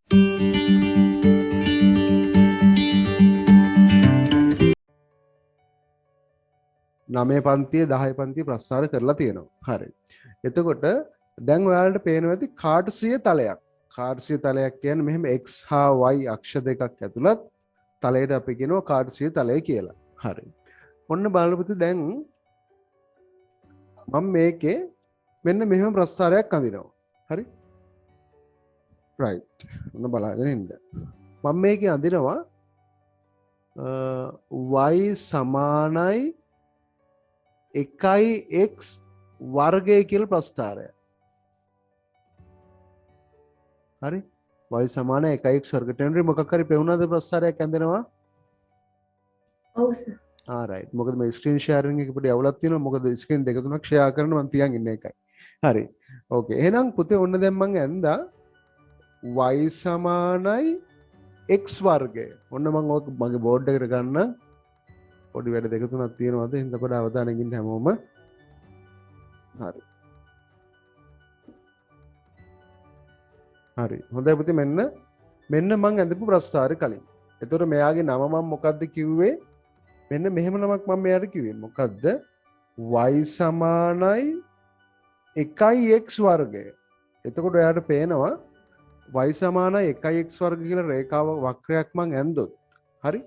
නවයේ පන්තිය 10 පන්තිය ප්‍රස්තාර කරලා තියෙනවා. හරි. එතකොට දැන් ඔයාලට පේනවා ඇති කාර්ටසිය තලයක්. කාර්ටසිය තලයක් කියන්නේ මෙහෙම x හා y අක්ෂ දෙකක් ඇතුළත් තලයට අපි කියනවා කාර්ටසිය තලය කියලා. හරි. ඔන්න බලපොත දැන් මම මේකේ මෙන්න මෙහෙම ප්‍රස්තාරයක් අඳිනවා. හරි. right. ඔන්න බලාගෙන ඉන්න. මම මේකේ අඳිනවා y සමානයි 1x වර්ගය කියලා ප්‍රස්ථාරය. හරි. y සමාන 1x වර්ග. ටෙන්රි මොකක් හරි පෙවුනද ප්‍රස්ථාරයක් ඇඳෙනවා? ඔව් සර්. right. මොකද මේ ස්ක්‍රීන් ෂෙයාරින් එක පොඩි අවුලක් තියෙනවා. මොකද ස්ක්‍රීන් දෙක තුනක් ෂෙයා කරන මම තියන් ඉන්න එකයි. හරි. ඕකේ. එහෙනම් පුතේ ඔන්න දැන් මම ඇඳා y සමානයි x වර්ගය. ඔන්න මම ඔක මගේ බෝඩ් එකට ගන්න. පොඩි වැඩ දෙක තුනක් තියෙනවාද? හින්දා පොඩ අවධානයෙන් ඉන්න හැමෝම. හරි. හරි. හොඳයි පුතේ මෙන්න මං ඇඳපු ප්‍රස්ථාරේ කලින්. එතකොට මෙයාගේ නම මම මොකද්ද කිව්වේ? මෙන්න මෙහෙම නමක් මම මෙයාට කිව්වේ. මොකද්ද? y සමානයි 1x වර්ගය. එතකොට ඔයාලට පේනවා y සමානයි 1x වර්ග කියලා රේඛාව වක්‍රයක් මං ඇන්දොත්. හරි?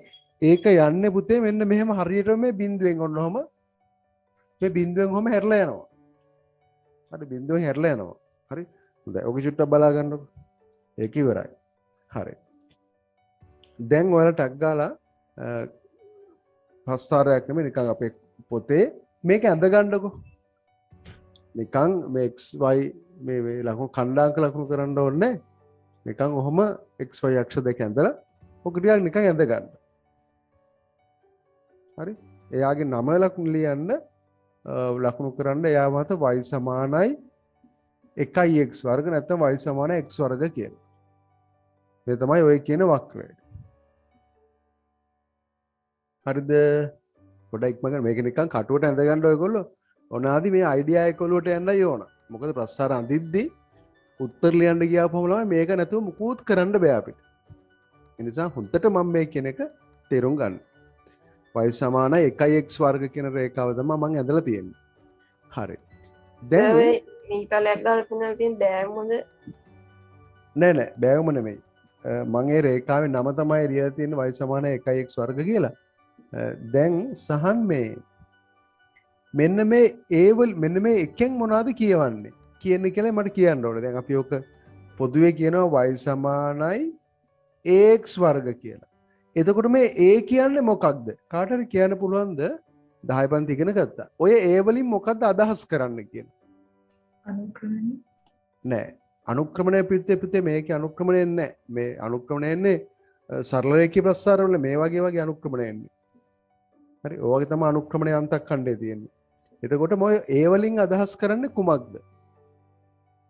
ඒක යන්නේ පුතේ මෙන්න මෙහෙම හරියට මේ බිඳුවෙන් ඔන්නෝම මේ බිඳුවෙන් ඔහම හැරලා යනවා. හරි බිඳුවෙන් හැරලා යනවා. හරි? හොඳයි. ඔක චුට්ටක් බලා ගන්නකො. ඒක ඉවරයි. හරි. දැන් ඔයාලා ටැග් ගාලා ප්‍රස්ථාරයක් නෙමෙයි නිකන් අපේ පොතේ මේක ඇඳ ගන්නකො. නිකන් මේ xy මේ ලකුණු කණ්ඩාංක ලකුණු කරන්න ඕනේ. නිකන් ඔහම xy අක්ෂ දෙක ඇඳලා ඔක ටිකක් නිකන් ඇඳ ගන්න. හරි. එයාගේ නම ලකුණු ලියන්න ලකුණු කරන්න එයා මත y සමානයි 1x වර්ග නැත්නම් y සමානයි x වර්ග කියලා. මේ තමයි ඔය කියන වක්‍රය. හරිද? පොඩ්ඩක් ඉක්මනට මේක නිකන් කටුවට ඇඳ ගන්න ඔයගොල්ලෝ. ඔනාදි මේ අයිඩියා එක ඔලුවට යන්නයි ඕන. මොකද ප්‍රස්තාර අඳිද්දි උත්තර ලියන්න ගියාපම ළමයි මේක නැතුව මුකුත් කරන්න බෑ අපිට. ඒ නිසා හොඳට මම මේ කියන එක තේරුම් ගන්න. y සමානයි 1x වර්ග කියන රේඛාව තමයි මම ඇඳලා තියෙන්නේ. හරි. දැන් මේ තලයක් දාලා පුනා තියෙන බෑම් හොඳ නෑ බෑවුම නෙමෙයි. මම ඒ රේඛාවේ නම තමයි ලියලා තියෙන්නේ y සමානයි 1x වර්ග කියලා. දැන් සහන් මෙන්න මේ මෙන්න මේ එකෙන් මොනවද කියවන්නේ කියන්නේ කියලා මට කියන්න ඕනේ. දැන් අපි ඔක පොදුවේ කියනවා y සමානයි ax වර්ග කියලා. එතකොට මේ a කියන්නේ මොකක්ද? කාට හරි කියන්න පුළුවන්ද? 10 පන්ති ඉගෙන ගත්තා. ඔය a වලින් මොකක්ද අදහස් කරන්න කියලා? අනුක්‍රමණය නෑ. අනුක්‍රමණය පිටේ මේකේ අනුක්‍රමණය නෑ. මේ අනුක්‍රමණය එන්නේ සරල රේඛීය ප්‍රස්ථාර වල මේ වගේ අනුක්‍රමණය එන්නේ. හරි. ඔය වගේ තමයි අනුක්‍රමණය අන්තක් ඛණ්ඩය තියෙන්නේ. එතකොට මොය a වලින් අදහස් කරන්නේ කුමක්ද?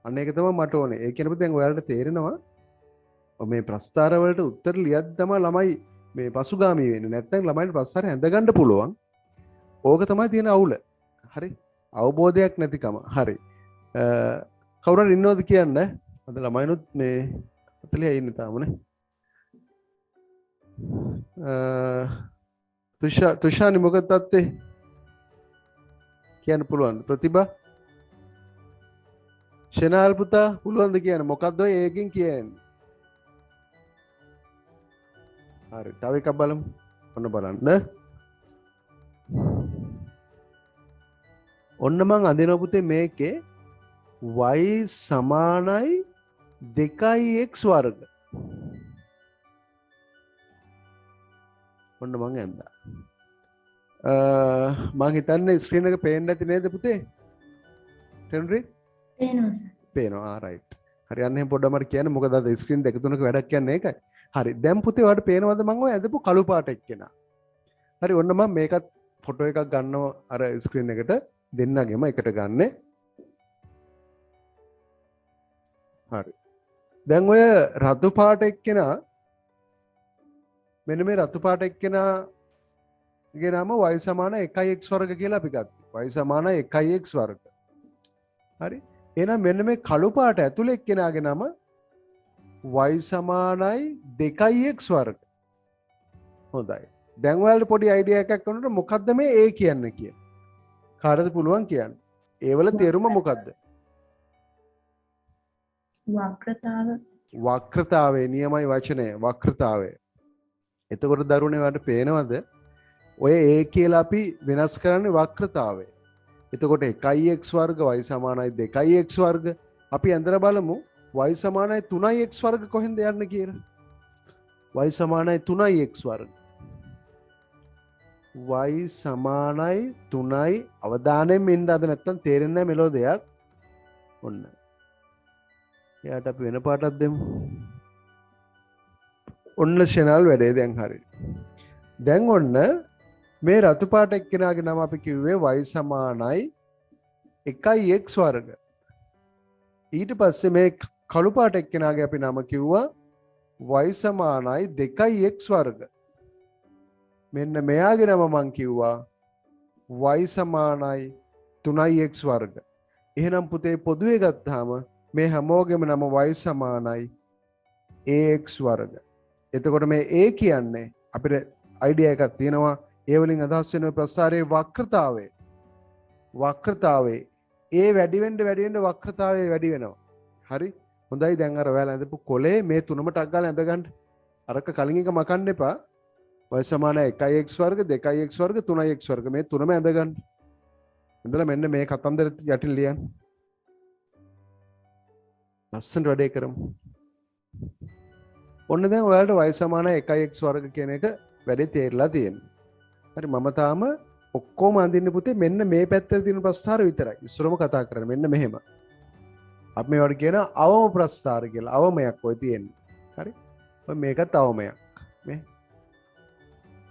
අන්න ඒක තමයි මට ඕනේ. ඒ කියනකොට දැන් ඔයාලට තේරෙනවා මේ ප්‍රස්ථාර වලට උත්තර ලියද්දි තමයි ළමයි මේ පසුගාමී වෙන්නේ. නැත්නම් ළමයින්ට ප්‍රස්ථාර හැඳ ගන්න පුළුවන්. ඕක තමයි තියෙන අවුල. හරි. අවබෝධයක් නැතිකම. හරි. කවුරු හරි ඉන්නවද කියන්න? අද ළමයිනුත් මේ 40 ඉන්නේ තාමනේ. තුෂානි මොකද තත්ත්වේ? කියන්න පුළුවන්ද? ප්‍රතිභා ෂෙනාල් පුතා පුළුවන්ද කියන්න? මොකද්ද ඔය ඒකෙන් කියන්නේ? හරි. තව එකක් බලමු. ඔන්න බලන්න. ඔන්න මං අඳින පුතේ මේකේ y සමානයි 2x වර්ග. ඔන්න මං ඇඳා. මං හිතන්නේ ස්ක්‍රීන් එක පේන්නේ නැති නේද පුතේ? ටෙන්රි? පේනවා සර්. පේනවා. රයිට්. හරි අන්න එහෙනම් පොඩ්ඩක් මට කියන්න මොකද අද ස්ක්‍රීන් දෙක තුනක වැඩක් කියන්නේ ඒකයි. හරි. දැන් පුතේ ඔයාලට පේනවද මං ඔය ඇඳපු කළු පාට එක්කෙනා? හරි ඔන්න මම මේකත් ෆොටෝ එකක් ගන්නවා අර ස්ක්‍රීන් එකට දෙන්නගෙම එකට ගන්න. හරි. දැන් ඔය රතු පාට එක්කෙනා මෙන්න මේ රතු පාට එක්කෙනාගේ නම y සමාන 1x වර්ග කියලා අපි ගත්තා. y සමාන 1x වර්ග. හරි. එහෙනම් මෙන්න මේ කළු පාට ඇතුලේ එක්කෙනාගේ නම y සමානයි 2x වර්ග. හොඳයි. දැන් ඔයාලට පොඩි අයිඩියා එකක් ගන්නකොට මොකද්ද මේ a කියන්නේ කියලා. කාටද පුළුවන් කියන්න? ඒ වල තේරුම මොකද්ද? වක්‍රතාව. වක්‍රතාවේ නියමයි වචනය වක්‍රතාවය. එතකොට දරුවනේ ඔයාලට පේනවද? ඔය a කියලා අපි වෙනස් කරන්නේ වක්‍රතාවය. එතකොට 1x වර්ග y සමානයි 2x වර්ග. අපි ඇඳලා බලමු y සමානයි 3x වර්ග කොහෙන්ද යන්නේ කියලා. y සමානයි 3x වර්ග. y සමානයි 3යි අවධානයෙන් ඉන්න අද නැත්තම් තේරෙන්නේ නැහැ මෙලෝ දෙයක්. ඔන්න. එයාට අපි වෙන පාටක් දෙමු. ඔන්න channel වැඩේ දැන් හරි. දැන් ඔන්න මේ රතු පාට එක්කෙනාගේ නම අපි කිව්වේ y සමානයි 1x වර්ග. ඊට පස්සේ මේ කළු පාට එක්කෙනාගේ අපි නම කිව්වා y සමානයි 2x වර්ග. මෙන්න මෙයාගේ නම මං කිව්වා y සමානයි 3x වර්ග. එහෙනම් පුතේ පොදුවේ ගත්තාම මේ හැමෝගෙම නම y සමානයි ax වර්ග. එතකොට මේ a කියන්නේ අපිට අයිඩියා එකක් තියෙනවා. ඒ වලින් අදහස් වෙන ප්‍රස්ථාරයේ වක්‍රතාවය. වක්‍රතාවේ a වැඩි වෙන්න වක්‍රතාවය වැඩි වෙනවා. හරි? හොඳයි දැන් අර ඔයාලා ඇඳපු කොලේ මේ තුනම ටක් ගාලා ඇඳ ගන්න. අරක කලින් එක මකන්න එපා. y සමානයි 1x වර්ග 2x වර්ග 3x වර්ග මේ තුනම ඇඳ ගන්න. ඉඳලා මෙන්න මේ කතන්දර යටින් ලියන්න. ලස්සනට වැඩේ කරමු. ඔන්න දැන් ඔයාලට y සමානයි 1x වර්ග කියන එක වැඩේ තේරලා තියෙනවා. හරි මම තාම ඔක්කොම අඳින්න පුතේ මෙන්න මේ පැත්තේ තියෙන ප්‍රස්ථාර විතරයි. ඉස්සරම කතා කරන්නේ මෙන්න මෙහෙම. අපි මේවට කියන අවම ප්‍රස්ථාර කියලා. අවමයක් ඔය තියෙන්නේ. හරි? ඔය මේකත් අවමයක්.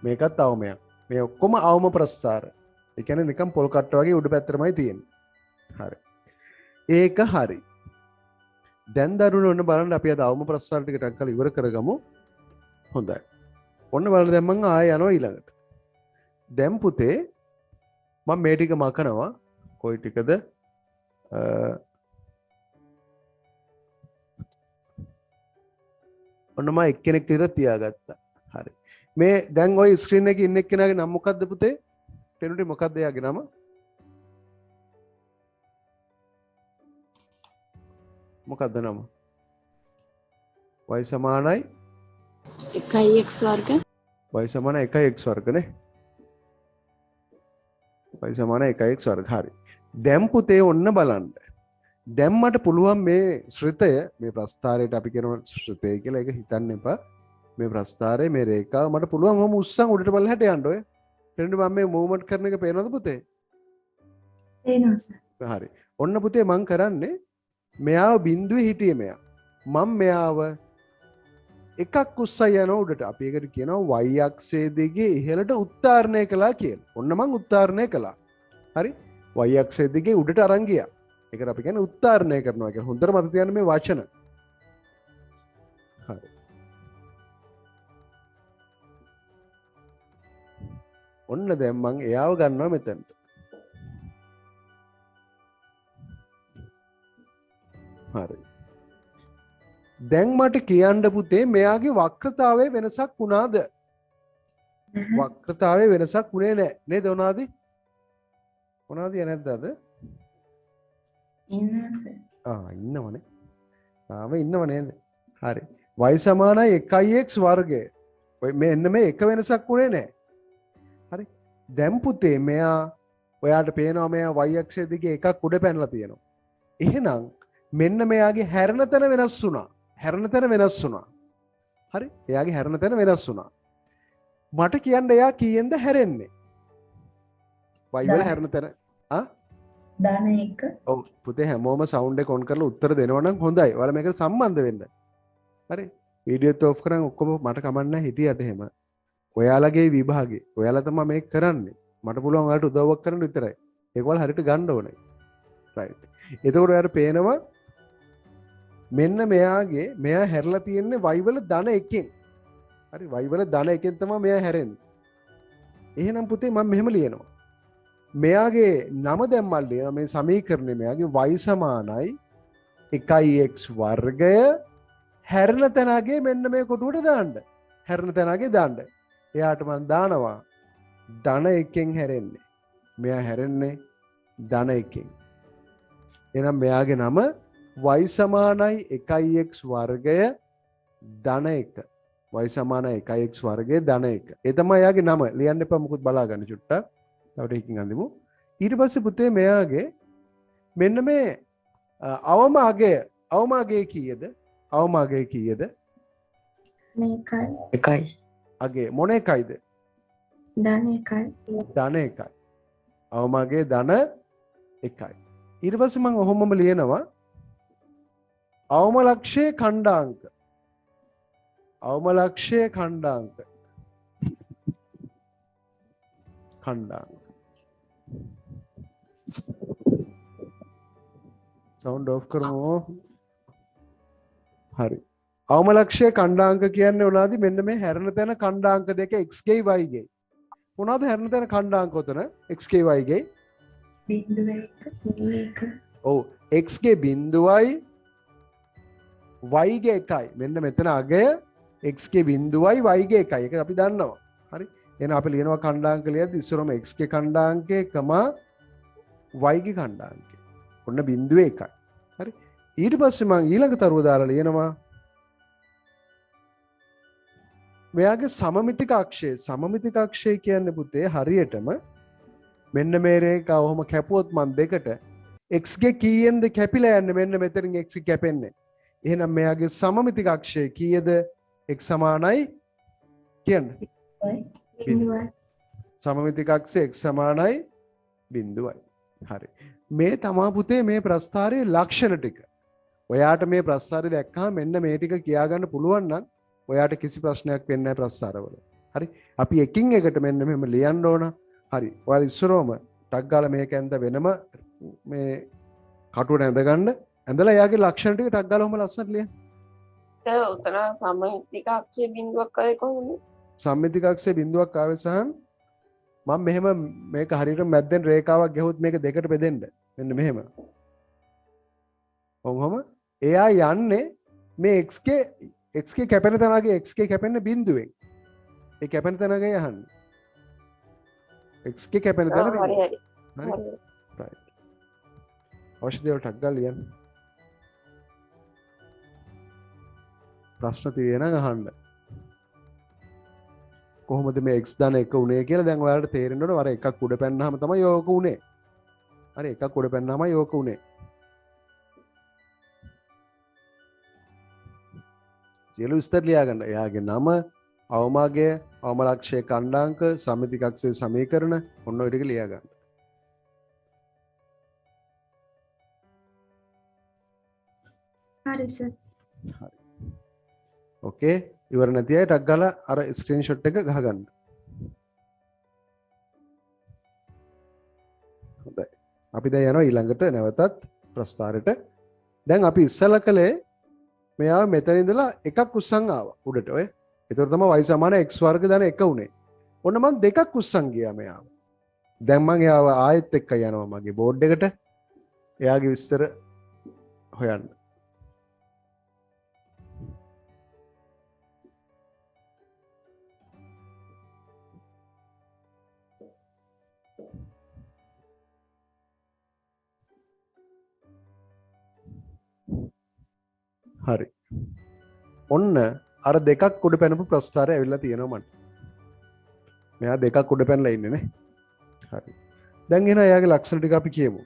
මේකත් අවමයක්. මේ ඔක්කොම අවම ප්‍රස්ථාර. ඒ කියන්නේ නිකන් පොල් කට්ට වගේ උඩ පැත්තටමයි තියෙන්නේ. හරි. ඒක හරි. දැන් දරුවෝ ඔන්න බලන්න අපි අද අවම ප්‍රස්ථාර ටික ටක් කරලා ඉවර කරගමු. හොඳයි. ඔන්න බලන්න දැන් මම ආයෙ යනවා ඊළඟට. දැන් පුතේ මම මේ ටික මකනවා. කොයි ටිකද? ඔන්න මම එක්කෙනෙක් විතර තියාගත්තා. හරි. මේ දැන් ওই ස්ක්‍රීන් එකේ ඉන්න එක්කෙනාගේ නම මොකද්ද පුතේ? පෙනුනේ මොකද්ද එයාගේ නම? මොකද්ද නම? y සමානයි 1x වර්ග y සමානයි 1x වර්ග නේ. y සමානයි 1x වර්ග. හරි. දැන් පුතේ ඔන්න බලන්න. දැන් මට පුළුවන් මේ ශ්‍රිතය මේ ප්‍රස්ථාරයට අපි කියන ශ්‍රිතය කියලා ඒක හිතන්න එපා. මේ ප්‍රස්ථාරයේ මේ රේඛාව මට පුළුවන් ඔහොම උස්සන් උඩට බලහට යන්න ඔය. එතනට මම මේ මූවමන්ට් කරන එක පේනවද පුතේ? පේනවා සර්. හරි. ඔන්න පුතේ මං කරන්නේ මෙයාව බිඳුවේ හිටියේ මෙයා. මම මෙයාව එකක් උස්සයි යන උඩට. අපි ඒකට කියනවා y අක්ෂයේ දිගේ ඉහළට උත්තරණය කළා කියලා. ඔන්න මං උත්තරණය කළා. හරි? y අක්ෂයේ දිගේ උඩට අරන් ගියා. ඒකට අපි කියන්නේ උත්තරණය කරනවා කියලා. හොඳට මතක තියාගන්න මේ වචන. හරි. ඔන්න දැන් මං එයාව ගන්නවා මෙතනට. හරි. දැන් මට කියන්න පුතේ මෙයාගේ වක්‍රතාවයේ වෙනසක් වුණාද? වක්‍රතාවයේ වෙනසක් වුණේ නැහැ නේද ඔනාදි? ඔනාදි නැද්ද අද? ඉන්නවා සර්. ඉන්නවනේ. තාම ඉන්නව නේද? හරි. y සමානයි 1x වර්ගය. ඔය මෙන්න මේ එක වෙනසක් වුණේ නැහැ. හරි. දැන් පුතේ මෙයා ඔයාට පේනවා මෙයා y අක්ෂය දිගේ එකක් උඩ පැනලා තියෙනවා. එහෙනම් මෙන්න මෙයාගේ හැරෙන තැන වෙනස් වුණා. හැරෙන තැන වෙනස් වුණා. හරි? එයාගේ හැරෙන තැන වෙනස් වුණා. මට කියන්න එයා කීයෙන්ද හැරෙන්නේ? y වල හැරෙන තැන දාන එක. ඔව් පුතේ හැමෝම සවුන්ඩ් එක ඔන් කරලා උත්තර දෙනවා නම් හොඳයි. ඔයාලා මේකට සම්බන්ධ වෙන්න. හරි? වීඩියෝ එක ඔෆ් කරන් ඔක්කොම මට කමන්න නැහැ හිටියට එහෙම. ඔයාලගේ විභාගේ. ඔයාලා තමයි මේක කරන්නේ. මට පුළුවන් ඔයාලට උදව්වක් කරන්න විතරයි. ඒක ඔයාලා හරියට ගන්න ඕනේ. රයිට්. එතකොට ඔයාලට පේනවා මෙන්න මෙයා හැරලා තියෙන්නේ y වල ධන එකෙන්. හරි y වල ධන එකෙන් තමයි මෙයා හැරෙන්නේ. එහෙනම් පුතේ මම මෙහෙම ලියනවා. මෙයාගේ නම දැම්මල් ලියනවා මේ සමීකරණය මෙයාගේ y සමානයි 1x වර්ගය හැරෙන තැනගේ මෙන්න මේ කොටුවට දාන්න. හැරෙන තැනගේ දාන්න. එයාට මම දානවා ධන 1කින් හැරෙන්නේ. මෙයා හැරෙන්නේ ධන 1කින්. එහෙනම් මෙයාගේ නම y සමානයි 1x වර්ගය ධන 1. y සමානයි 1x වර්ගය ධන 1. ඒ තමයි එයාගේ නම. ලියන්න එපා මොකුත් බලා ගන්න චුට්ටක්. තව ටිකකින් අඳිමු. ඊට පස්සේ පුතේ මෙයාගේ මෙන්න මේ අවම අගය කීයද? අවම අගය කීයද? මේකයි. එකයි. අගය මොන එකයිද? ධන එකයි. ධන 1යි. අවම අගය ධන 1යි. ඊට පස්සේ මම ඔහොමම ලියනවා අවම ලක්ෂයේ ඛණ්ඩාංක. අවම ලක්ෂයේ ඛණ්ඩාංක. සවුන්ඩ් ඔෆ් කරමු. හරි. අවම ලක්ෂයේ ඛණ්ඩාංක කියන්නේ මොනවාද? මෙන්න මේ හැරෙන තැන ඛණ්ඩාංක දෙක x ගේ y ගේ. මොනවාද හැරෙන තැන ඛණ්ඩාංක උතන x ගේ y ගේ? බිංදුව එක. ඔව් x ගේ බිංදුවයි y ගේ එකයි. මෙන්න මෙතන අගය x ගේ බිංදුවයි y ගේ එකයි. ඒක අපි දන්නවා. හරි. එහෙනම් අපි ලියනවා ඛණ්ඩාංක ලියද්දි ඉස්සරම x ගේ ඛණ්ඩාංකය y ගේ ඛණ්ඩාංකය. ඔන්න බිංදුව එකයි. හරි. ඊට පස්සේ මම ඊළඟ තරුව දාලා ලියනවා මෙයාගේ සමමිතික අක්ෂය කියන්නේ පුතේ හරියටම මෙන්න මේ රේඛාව ඔහොම කැපුවොත් මම දෙකට x ගේ කීයෙන්ද කැපිලා යන්නේ? මෙන්න මෙතනින් x කැපෙන්නේ. එහෙනම් මෙයාගේ සමමිතික අක්ෂය කීයද? x සමානයි කියන්න. බිංදුවයි. සමමිතික අක්ෂය x සමානයි බිංදුවයි. හරි. මේ තමා පුතේ මේ ප්‍රස්ථාරයේ ලක්ෂණ ටික. ඔයාට මේ ප්‍රස්ථාරය දැක්කම මෙන්න මේ ටික කියාගන්න පුළුවන් නම් ඔයාට කිසි ප්‍රශ්නයක් වෙන්නේ නැහැ ප්‍රස්ථාරවල. හරි. අපි එකින් එකට මෙන්න මෙහෙම ලියන්න ඕන. හරි. ඔයාලා ඉස්සරෝම ටක් ගාලා මේක ඇඳ වෙනම මේ කටුවට ඇඳගන්න. ඇඳලා එයාගේ ලක්ෂණ ටික ටක් ගාලා ඔහම ලස්සනට ලියන්න. උතන සමමිතික අක්ෂය බිඳුවක් ආවේ කොහොමද? සම්මිතික අක්ෂය බිඳුවක් ආවේ සහන් මම මෙහෙම මේක හරියට මැද්දෙන් රේඛාවක් ගැහුවොත් මේක දෙකට බෙදෙන්න. මෙන්න මෙහෙම. ඔහොම එයා යන්නේ මේ x ගේ කැපෙන තැනගේ x ගේ කැපෙන බිඳුවෙන්. ඒ කැපෙන තැනගේ යහන්නේ. x ගේ කැපෙන තැන හරි බිඳුව. හරි. හරි. right. අවශ්‍ය දේවල් ටක් ගාලා ලියන්න. ප්‍රශ්න තියෙනවා අහන්න. කොහොමද මේ x ධන 1 උනේ කියලා දැන් ඔයාලට තේරෙන්න ඕන. වර එකක් උඩ පැන්නාම තමයි යෝක උනේ. හරි එකක් උඩ පැන්නාම යෝක උනේ. සියලු විස්තර ලියා ගන්න. එයාගේ නම, අවමාගය, අවම ලක්ෂයේ ඛණ්ඩාංක, සමමිතික අක්ෂයේ සමීකරණ ඔන්න ඔය ටික ලියා ගන්න. හරි සර්. හරි. ඕකේ. ඉවර නැති අය ටක් ගාලා අර ස්ක්‍රීන්ෂොට් එක ගහගන්න. හොඳයි. අපි දැන් යනවා ඊළඟට නැවතත් ප්‍රස්ථාරයට. දැන් අපි ඉස්සලා කළේ මෙයා මෙතන ඉඳලා එකක් උස්සන් ආවා උඩට ඔය. ඒතකොට තමයි y සමාන x වර්ග ධන 1 උනේ. ඔන්න මම දෙකක් උස්සන් ගියා මෙයාව. දැන් මම එයාව ආයෙත් එක්ක යනවා මගේ බෝඩ් එකට. එයාගේ විස්තර හොයන්න. හරි. ඔන්න අර දෙකක් උඩ පැනපු ප්‍රස්ථාරය ඇවිල්ලා තියෙනවා මට. මෙයා දෙකක් උඩ පැනලා ඉන්නේ නේ. හරි. දැන් එන එයාගේ ලක්ෂණ ටික අපි කියමු.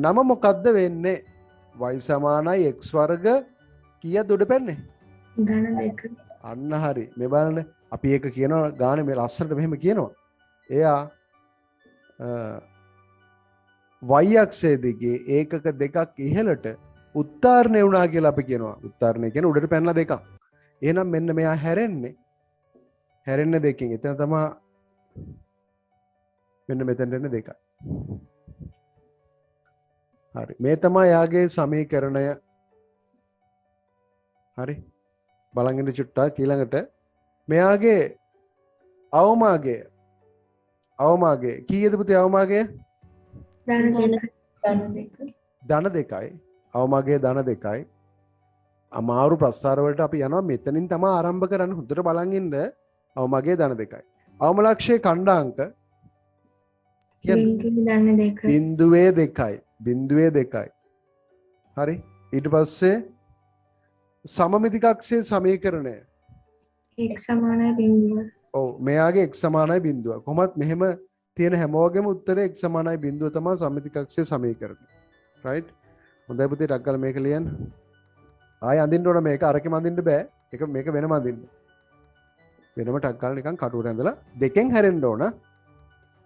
නම මොකද්ද වෙන්නේ? y සමානයි x වර්ග කීයද උඩ පැන්නේ? ධන 2. අන්න හරි. මේ බලන්න අපි ඒක කියනවා ගානේ මේ ලස්සනට මෙහෙම කියනවා. එයා y අක්ෂයේ දිගේ ඒකක දෙකක් ඉහළට උත්තරණය වුණා කියලා අපි කියනවා. උත්තරණය කියන්නේ උඩට පැනලා දෙකක්. එහෙනම් මෙන්න මෙයා හැරෙන්නේ දෙකකින්. එතන තමයි මෙන්න මෙතෙන්ට එන්නේ දෙකයි. හරි. මේ තමයි යාගේ සමීකරණය. හරි. බලන් ඉන්න චුට්ටක් ඊළඟට මෙයාගේ අවමාගය කීයද පුතේ අවමාගය? ධන 2. ධන 2යි. අවමගේ ධන 2යි. අමාරු ප්‍රස්ථාර වලට අපි යනවා මෙතනින් තමයි ආරම්භ කරන්න. හොඳට බලන් ඉන්න. අවමගේ ධන 2යි. අවම ලක්ෂයේ ඛණ්ඩාංක කියන්නේ බිඳුවේ ධන 2. බිඳුවේ 2යි. හරි. ඊට පස්සේ සමමිති කක්ෂයේ සමීකරණය. x සමානයි බිඳුව. ඔව් මෙයාගේ x සමානයි බිඳුව. කොහොමත් මෙහෙම තියෙන හැමෝගෙම උත්තරේ x සමානයි බිඳුව තමයි සමමිති කක්ෂයේ සමීකරණය. රයිට්. හොඳයි පුතේ ටක් ගාලා මේක ලියන්න. ආයෙ අඳින්න ඕන මේක අරකෙම අඳින්න බෑ. මේක වෙනම අඳින්න. වෙනම ටක් ගාලා නිකන් කටුවට ඇඳලා දෙකෙන් හැරෙන්න ඕන.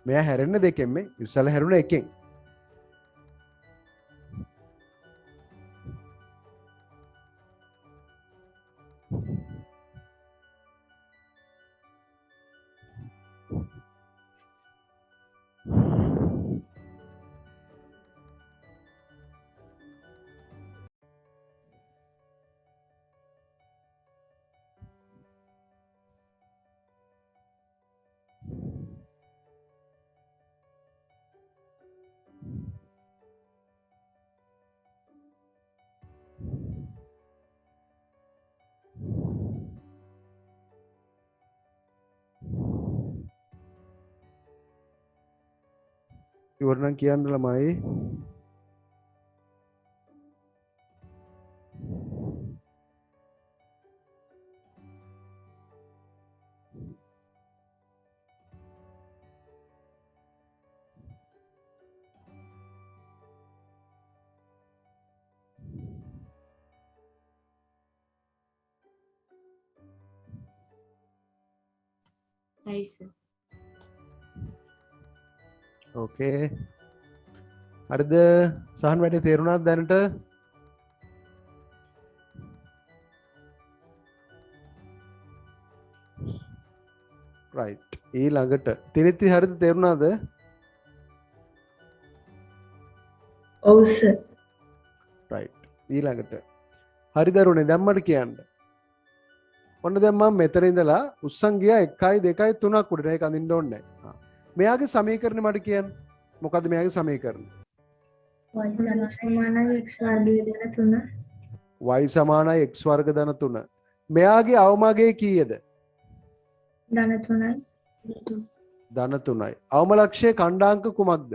මෙයා හැරෙන්නේ දෙකෙන් මේ ඉස්සලා හැරුණ එකෙන්. ඉවරනම් කියන්න ළමයි. හරි සර්. ඕකේ. හරිද? සහන් වැඩේ තේරුණාද දැනට? රයිට්. ඊළඟට තිරිති හරිද තේරුණාද? ඔව් සර්. රයිට්. ඊළඟට හරි දරුවනේ දැන් මට කියන්න. ඔන්න දැන් මම මෙතන ඉඳලා උස්සන් ගියා 1යි 2යි 3ක් උඩට ඒක අඳින්න ඕනේ නැහැ. මෙයාගේ සමීකරණය මට කියන්න. මොකද්ද මෙයාගේ සමීකරණය? y සමානයි x වර්ගය ධන 3. y සමානයි x වර්ග ධන 3. මෙයාගේ අවමගේ කීයද? ධන 3යි. ධන 3යි. අවම ලක්ෂයේ ඛණ්ඩාංක කුමක්ද?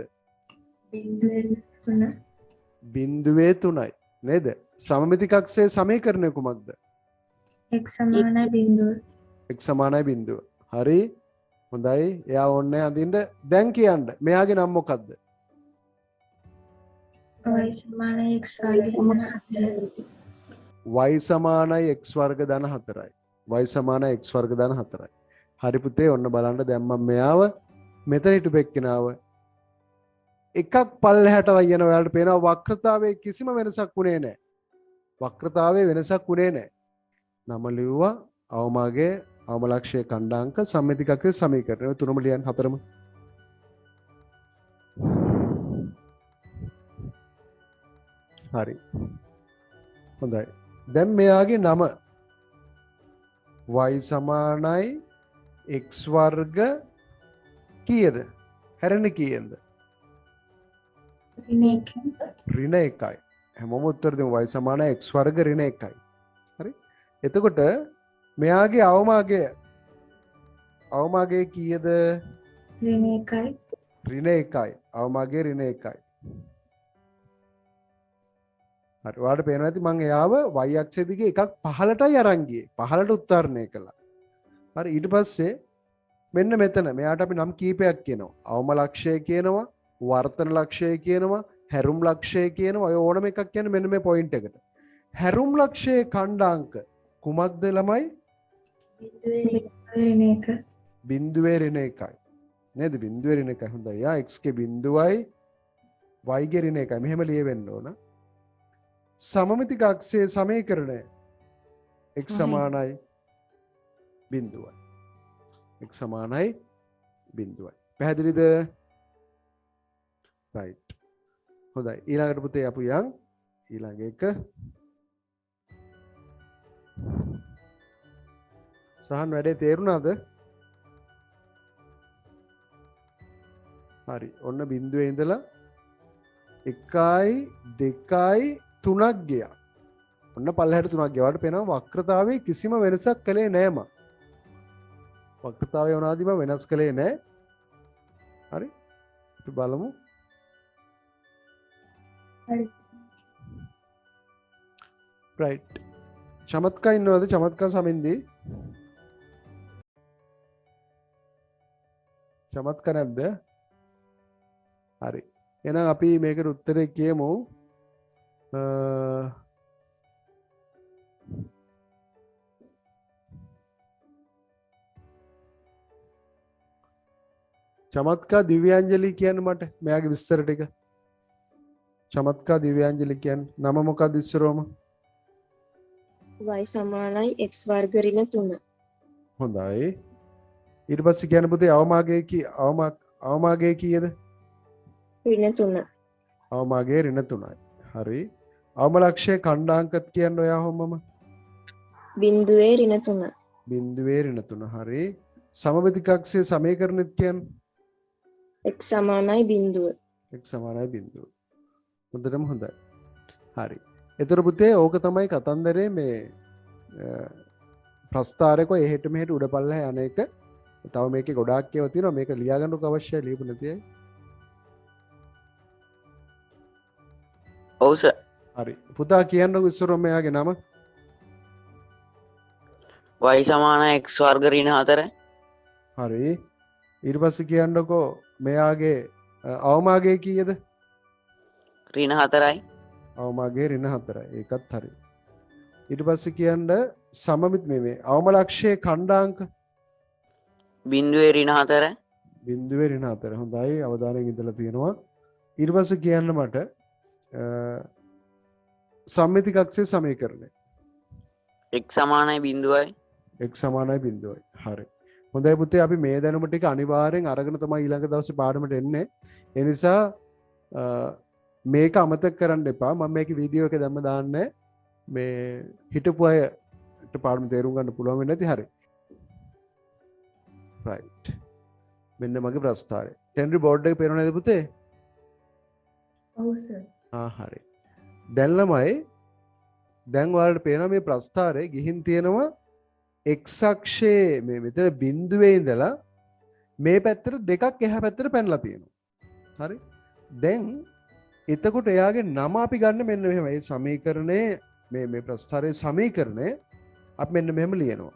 බිඳුවේ 3. බිඳුවේ 3යි. නේද? සමමිති කක්ෂයේ සමීකරණය කුමක්ද? x සමානයි බිඳුව. x සමානයි බිඳුව. හරි. හොඳයි. එයා ඕනේ අඳින්න. දැන් කියන්න. මෙයාගේ නම මොකද්ද? y සමානයි x වර්ගය ධන 4. y සමානයි x වර්ග ධන 4යි. y සමානයි x වර්ග ධන 4යි. හරි පුතේ ඔන්න බලන්න දැන් මම මෙයාව මෙතන හිටපු එක්කිනාව එකක් පල්ලෙහාට අයන ඔයාලට පේනවා වක්‍රතාවයේ කිසිම වෙනසක් වුණේ නැහැ. වක්‍රතාවයේ වෙනසක් වුණේ නැහැ. නම ලිව්වා අවමගේ අවම ලක්ෂයේ ඛණ්ඩාංක සම්මිති කක්ෂයේ සමීකරණය. ඔය තුනම ලියන්න හතරම. හරි. හොඳයි. දැන් මෙයාගේ නම y සමානයි x වර්ග කීයද? හැරෙන්නේ කීයෙන්ද? ඍණ 1යි. හැමෝම උත්තර දෙමු y සමානයි x වර්ග ඍණ 1යි. හරි? එතකොට මෙයාගේ අවමගේ කීයද? ඍණ 1යි. ඍණ 1යි. අවමගේ ඍණ 1යි. හරි. ඔයාලට පේනවා ඇති මම එයාව y අක්ෂය දිගේ එකක් පහළටයි අරන් ගියේ. පහළට උත්තරණය කළා. හරි. ඊට පස්සේ මෙන්න මෙතන මෙයාට අපි නම් කීපයක් කියනවා. අවම ලක්ෂය කියනවා, වර්තන ලක්ෂය කියනවා, හැරුම් ලක්ෂය කියනවා. ඔය ඕනම එකක් කියන්නේ මෙන්න මේ පොයින්ට් එකට. හැරුම් ලක්ෂයේ ඛණ්ඩාංක කුමක්ද ළමයි? බිඳුවේ ඍණ 1යි. නේද? බිඳුවේ ඍණ 1යි. හොඳයි. යා x ගේ බිඳුවයි y ගේ ඍණ 1යි. මෙහෙම ලියවෙන්න ඕන. සමමිති කක්ෂයේ සමීකරණය x සමානයි බිඳුවයි. x සමානයි බිඳුවයි. පැහැදිලිද? රයිට්. හොඳයි. ඊළඟට පුතේ අපි යන් ඊළඟ එක සහන් වැඩේ තේරුණාද? හරි. ඔන්න බිඳුවේ ඉඳලා 1යි 2යි 3ක් ගියා. ඔන්න පල්ලෙහාට 3ක් ගියාට පේනවා වක්‍රතාවයේ කිසිම වෙනසක් කළේ නැහැ මම. වක්‍රතාවය වුණාදී මම වෙනස් කළේ නැහැ. හරි. අපි බලමු. හරි. right. චමත්කා ඉන්නවද? චමත්කා සමින්දී. චමත්කා නැද්ද? හරි. එහෙනම් අපි මේකට උත්තරේ කියමු. චමත්කා දිව්‍යාංජලි කියන්න මට මෙයාගේ විස්තර ටික. චමත්කා දිව්‍යාංජලි කියන්නේ නම මොකක්ද ඉස්සරවම? y සමානයි x වර්ග ඍණ 3. හොඳයි. ඊට පස්සේ කියන්න පුතේ අවමාගයේ කීයද? ඍණ 3. අවමාගයේ ඍණ 3යි. හරි. අවම ලක්ෂයේ ඛණ්ඩාංකත් කියන්න ඔයා හොම්මම. බිඳුවේ ඍණ 3. බිඳුවේ ඍණ 3. හරි. සමමිති කක්ෂයේ සමීකරණෙත් කියන්නේ x සමානයි බිඳුව. x සමානයි බිඳුව. හොඳටම හොඳයි. හරි. එතකොට පුතේ ඕක තමයි කතන්දරේ මේ ප්‍රස්ථාරයක එහෙට මෙහෙට උඩ පල්ලෙහා යන එක. තව මේකේ ගොඩාක් ඒවා තියෙනවා. මේක ලියා ගන්නක අවශ්‍යයි ලියපු නැති අය. ඔව් සර්. හරි. පුතා කියන්නකෝ ඉස්සරෝ මෙයාගේ නම. y සමානයි x වර්ග ඍණ 4. හරි. ඊට පස්සේ කියන්නකෝ මෙයාගේ අවමාගයේ කීයද? ඍණ 4යි. අවමාගයේ ඍණ 4යි. ඒකත් හරි. ඊට පස්සේ කියන්න සමමිත් මේ අවම ලක්ෂයේ ඛණ්ඩාංක බිඳුවේ ඍණ 4. බිඳුවේ ඍණ 4. හොඳයි. අවධානයෙන් ඉඳලා තියෙනවා. ඊට පස්සේ කියන්න මට සම්මිති කක්ෂයේ සමීකරණය. x සමානයි බිඳුවයි. x සමානයි බිඳුවයි. හරි. හොඳයි පුතේ අපි මේ දැනුම ටික අනිවාර්යෙන් අරගෙන තමයි ඊළඟ දවසේ පාඩමට එන්නේ. ඒ නිසා මේක අමතක කරන්න එපා. මම මේකේ වීඩියෝ එක දැම්ම දාන්නේ. මේ හිටපු අයට පාඩම තේරුම් ගන්න පුළුවන් වෙන්නේ නැති. හරි. right. මෙන්න මගේ ප්‍රස්තාරය. හෙන්රි බෝඩ් එක පේනව නේද පුතේ? ඔව් සර්. හරි. දැන් ළමයි දැන් ඔයාලට පේනවා මේ ප්‍රස්ථාරේ ගිහින් තියෙනවා x අක්ෂයේ මේ මෙතන බිඳුවේ ඉඳලා මේ පැත්තට දෙකක් එහා පැත්තට පැනලා තියෙනවා. හරි. දැන් එතකොට එයාගේ නම අපි ගන්න මෙන්න මෙහෙම. මේ සමීකරණේ මේ ප්‍රස්ථාරයේ සමීකරණය අපි මෙන්න මෙහෙම ලියනවා.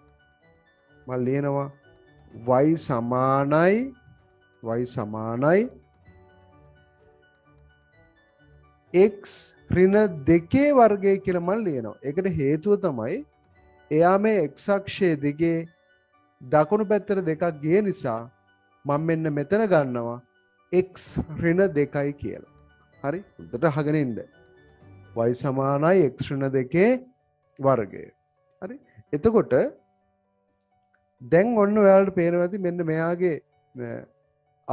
මම ලියනවා y සමානයි x ඍණ 2 වර්ගය කියලා මම ලියනවා. ඒකට හේතුව තමයි එයා මේ x අක්ෂයේ දිගේ දකුණු පැත්තට දෙකක් ගිය නිසා මම මෙන්න මෙතන ගන්නවා x ඍණ 2යි කියලා. හරි. උඩට අහගෙන ඉන්න. y සමානයි x ඍණ 2 වර්ගය. හරි. එතකොට දැන් ඔන්න ඔයාලට පේනවා ඇති මෙන්න මෙයාගේ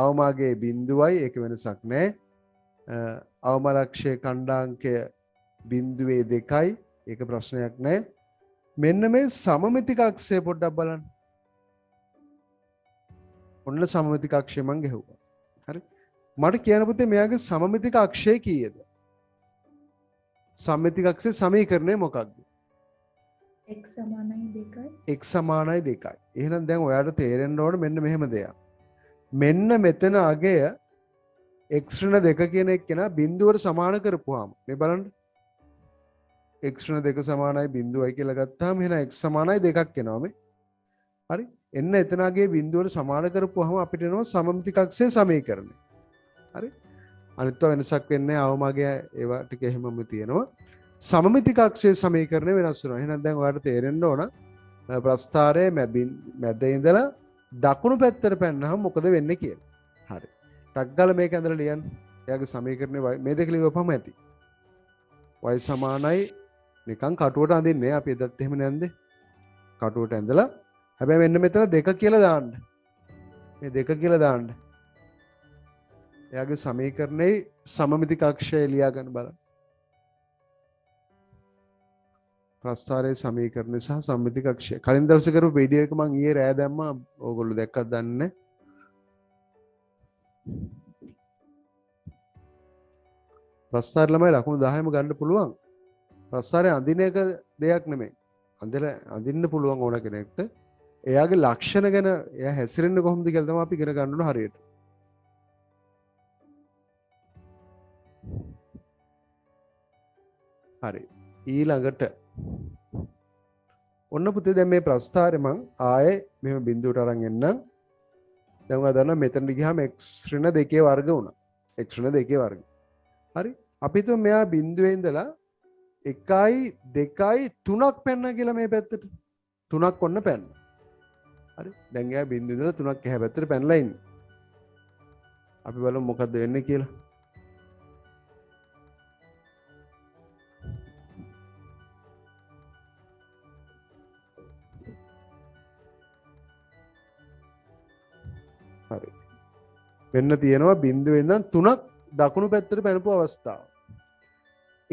අවමාගයේ බිඳුවයි ඒක වෙනසක් නැහැ. අවම ලක්ෂයේ ඛණ්ඩාංකය බිඳුවේ 2යි ඒක ප්‍රශ්නයක් නැහැ. මෙන්න මේ සමමිති කක්ෂය පොඩ්ඩක් බලන්න. ඔන්න සමමිති කක්ෂය මං ගෙහුවා. හරි. මට කියන්න පුතේ මෙයාගේ සමමිති කක්ෂය කීයද? සමමිති කක්ෂයේ සමීකරණය මොකක්ද? x සමානයි 2යි. x සමානයි 2යි. එහෙනම් දැන් ඔයාලට තේරෙන්න ඕන මෙන්න මෙහෙම දෙයක්. මෙන්න මෙතන අගය x ඍණ 2 කියන එක කෙනා බිඳුවට සමාන කරපුවාම මේ බලන්න x ඍණ 2 සමානයි බිඳුවයි කියලා ගත්තාම එහෙනම් x සමානයි 2ක් එනවා මේ. හරි. එන්න එතනගේ බිඳුවට සමාන කරපුවාම අපිට එනවා සමමිති කක්ෂයේ සමීකරණය. හරි. අනිත් වෙනසක් වෙන්නේ අවමගය ඒවා ටික එහෙමම තියෙනවා. සමමිති කක්ෂයේ සමීකරණය වෙනස් වෙනවා. එහෙනම් දැන් ඔයාලට තේරෙන්න ඕන ප්‍රස්ථාරයේ මැද ඉඳලා දකුණු පැත්තට පැනනහම මොකද වෙන්නේ කියලා. හරි. ටක් ගාලා මේක ඇඳලා ලියන්න. එයාගේ සමීකරණය මේ දෙක ලියවපම ඇති. y සමානයි නිකන් කටුවට අඳින්නේ. අපි එදත් එහෙම නැන්දේ. කටුවට ඇඳලා හැබැයි මෙන්න මෙතන 2 කියලා දාන්න. මේ 2 කියලා දාන්න. එයාගේ සමීකරණේ සමමිති කක්ෂය ලියා ගන්න බලන්න. ප්‍රස්ථාරයේ සමීකරණය සහ සමමිති කක්ෂය. කලින් දවසේ කරපු වීඩියෝ එක මම ඊයේ රෑ දැම්මා. ඕගොල්ලෝ දැක්කද දන්නේ නැහැ. ප්‍රස්ථාර ළමයි ලකුණු 10ම ගන්න පුළුවන්. ප්‍රස්ථාරය අඳින එක දෙයක් නෙමෙයි. අඳින්න පුළුවන් ඕන කෙනෙක්ට. එයාගේ ලක්ෂණ ගැන එයා හැසිරෙන්නේ කොහොමද කියලා තමයි අපි ඉගෙන ගන්න ඕන හරියට. හරි. ඊළඟට ඔන්න පුතේ දැන් මේ ප්‍රස්ථාරය මං ආයේ මෙහෙම බිඳුවට අරන් එන්නම්. දැන් ඔයා දන්නවා මෙතනට ගියාම x ඍණ 2 වර්ග වුණා. x ඍණ 2 වර්ග. හරි. අපි හිතුව මෙයා බිඳුවේ ඉඳලා 1යි 2යි 3ක් පැන්න කියලා මේ පැත්තට. 3ක් ඔන්න පැන්න. හරි. දැන් එයා බිඳුවේ ඉඳලා 3ක් එහා පැත්තට පැනලා ඉන්නේ. අපි බලමු මොකද්ද වෙන්නේ කියලා. හරි. වෙන්න තියෙනවා බිඳුවේ ඉඳන් 3ක් දකුණු පැත්තට පැනපු අවස්ථාව.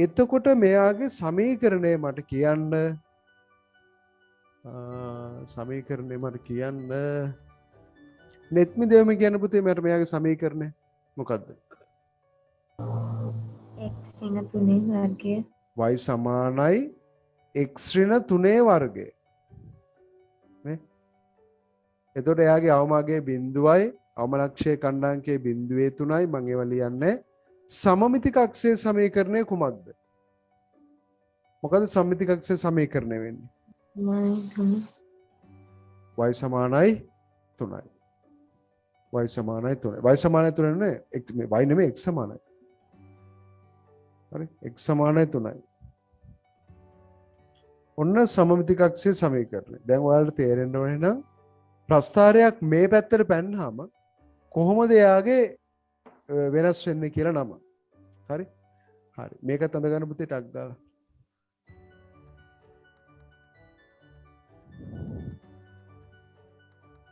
එතකොට මෙයාගේ සමීකරණය මට කියන්න නෙත්මි දෙවම කියන්න පුතේ මට මෙයාගේ සමීකරණය මොකද්ද? x ඍණ 3 වර්ගය y සමානයි x ඍණ 3 වර්ගය. නේ? එතකොට එයාගේ අවමාගේ බිඳුවයි අවමලක්ෂයේ කණ්ඩාංකයේ බිඳුවේ 3යි මම ඒවා ලියන්නේ සමමිතික අක්ෂයේ සමීකරණය කුමක්ද? මොකද සමමිතික අක්ෂයේ සමීකරණය වෙන්නේ? y සමානයි 3යි. y සමානයි 3යි. y සමානයි 3 නේ y නෙමෙයි x සමානයි. හරි x සමානයි 3යි. ඔන්න සමමිතික අක්ෂයේ සමීකරණය. දැන් ඔයාලට තේරෙන්න ඕනේ නම් ප්‍රස්ථාරයක් මේ පැත්තට පැන්නාම කොහොමද එයාගේ වෙනස් වෙන්නේ කියලා නම. හරි? හරි. මේකත් අඳ ගන්න පුතේ ටක් දාලා.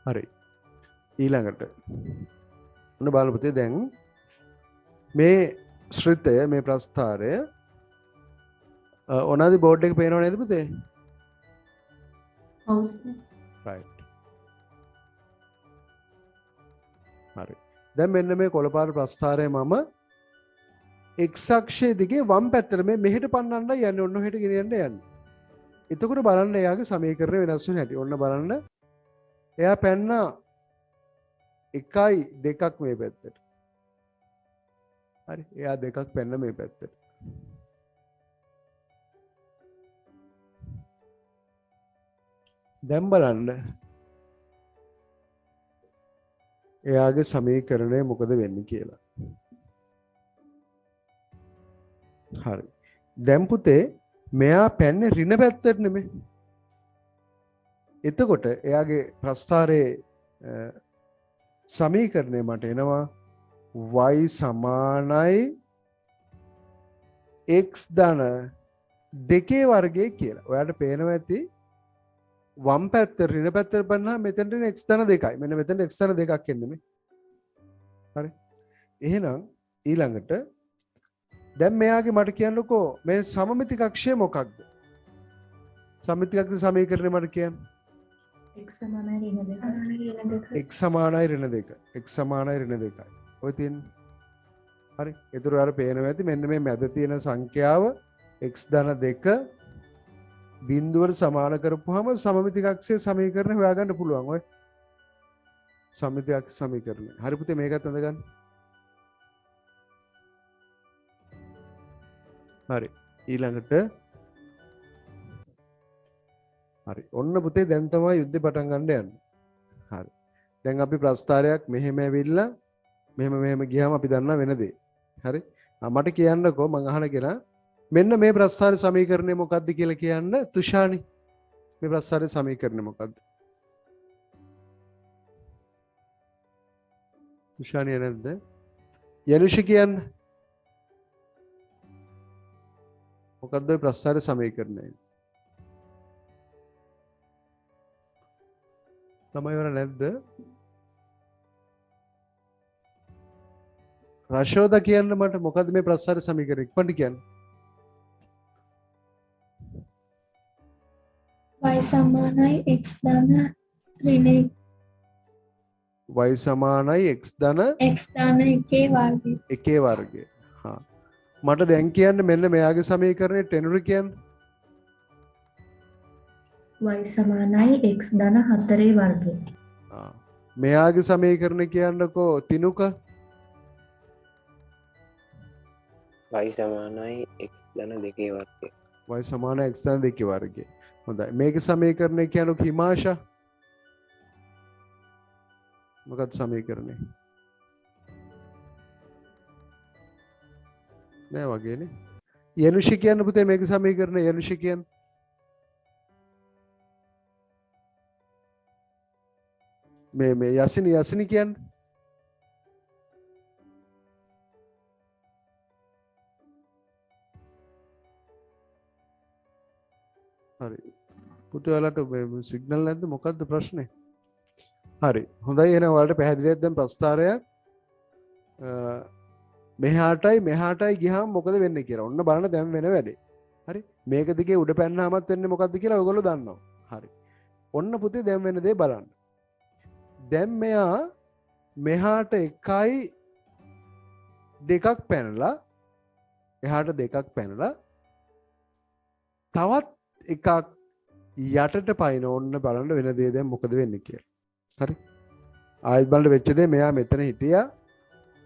හරි. ඊළඟට ඔන්න බලන්න පුතේ දැන් මේ ශ්‍රිතය මේ ප්‍රස්ථාරය ඔනාදී බෝඩ් එක පේනව නේද පුතේ? ඔව් right. හරි. දැන් මෙන්න මේ කොළපාර ප්‍රස්ථාරය මම x අක්ෂයේ දිගේ වම් පැත්තට මේ මෙහෙට පන්නන්නයි යන්නේ. ඔන්න ඔහෙට ගෙනියන්න යන්නේ. එතකොට බලන්න එයාගේ සමීකරණය වෙනස් වෙන හැටි. ඔන්න බලන්න. එයා පැන්න 1යි 2ක් මේ පැත්තට. හරි. එයා 2ක් පැන්න මේ පැත්තට. දැන් බලන්න එයාගේ සමීකරණය මොකද වෙන්නේ කියලා. හරි. දැන් පුතේ මෙයා පැන්නේ ඍණ පැත්තට නෙමෙයි. එතකොට එයාගේ ප්‍රස්ථාරයේ සමීකරණය මට එනවා y සමානයි x ධන 2 වර්ගය කියලා. ඔයාලට පේනවා ඇති වම් පැත්ත ඍණ පැත්තට බලනවා මෙතනට x ධන 2යි. මෙන්න මෙතනට x ධන 2ක් එන්නේ මේ. හරි. එහෙනම් ඊළඟට දැන් මෙයාගේ මට කියන්නකෝ මේ සමමිතික අක්ෂය මොකක්ද? සමමිතික අක්ෂ සමීකරණය මට කියන්න. x සමානයි ඍණ 2 x සමානයි ඍණ 2. x සමානයි ඍණ 2යි. ඔය තියෙන්නේ. හරි. ඒතර ඔයාලට පේනවා ඇති මෙන්න මේ මැද තියෙන සංඛ්‍යාව x ධන 2 බිඳුවට සමාන කරපුවාම සමමිතික අක්ෂයේ සමීකරණය හොයාගන්න පුළුවන් ඔය. සමමිතික අක්ෂ සමීකරණය. හරි පුතේ මේකත් අඳගන්න. හරි. ඊළඟට හරි. ඔන්න පුතේ දැන් තමයි යුද්ධේ පටන් ගන්න යන්නේ. හරි. දැන් අපි ප්‍රස්ථාරයක් මෙහෙම ඇවිල්ලා මෙහෙම ගියාම අපි දන්නා වෙන දේ. හරි. මට කියන්නකෝ මං අහන කෙනා මෙන්න මේ ප්‍රස්ථාර සමීකරණය මොකක්ද කියලා කියන්න තුෂානි. මේ ප්‍රස්ථාර සමීකරණය මොකක්ද? තුෂානි නැද්ද? යනුෂ කියන්න. මොකක්ද ඔය ප්‍රස්ථාර සමීකරණය? ළමයි වර නැද්ද? රශෝද කියන්න මට මොකද්ද මේ ප්‍රස්ථාර සමීකරණය? ඉක්මනට කියන්න. y සමානයි x ධන ඍණ y සමානයි x ධන 1 වර්ගය. 1 වර්ගය. හා. මට දැන් කියන්න මෙන්න මෙයාගේ සමීකරණය ටෙනුර කියන්න. y සමානයි x ධන 4 වර්ගය. මෙයාගේ සමීකරණය කියන්නකෝ තිනුක. y සමානයි x ධන 2 වර්ගය. y සමාන x ධන 2 වර්ගය. හොඳයි. මේකේ සමීකරණය කියන්නකෝ හිමාෂා. මොකක්ද සමීකරණය? නෑ වගේනේ. යනුෂි කියන්න පුතේ මේකේ සමීකරණය යනුෂි කියන්න. මේ යසිනි කියන්න. හරි. පුතේ ඔයාලට සිග්නල් නැද්ද මොකද්ද ප්‍රශ්නේ? හරි. හොඳයි එහෙනම් ඔයාලට පැහැදිලිද දැන් ප්‍රස්තාරයක් මෙහාටයි ගියාම මොකද වෙන්නේ කියලා. ඔන්න බලන්න දැන් වෙන වැඩේ. හරි. මේක දිගේ උඩ පැන්නාමත් වෙන්නේ මොකද්ද කියලා ඔයගොල්ලෝ දන්නවා. හරි. ඔන්න පුතේ දැන් වෙන දේ බලන්න. දැන් මෙයා මෙහාට 1යි 2ක් පැනලා එහාට 2ක් පැනලා තවත් එකක් යටට පයින් ඕන්න බලන්න වෙන දේ දැන් මොකද වෙන්නේ කියලා. හරි. ආයෙත් බලන්න වෙච්ච දේ මෙයා මෙතන හිටියා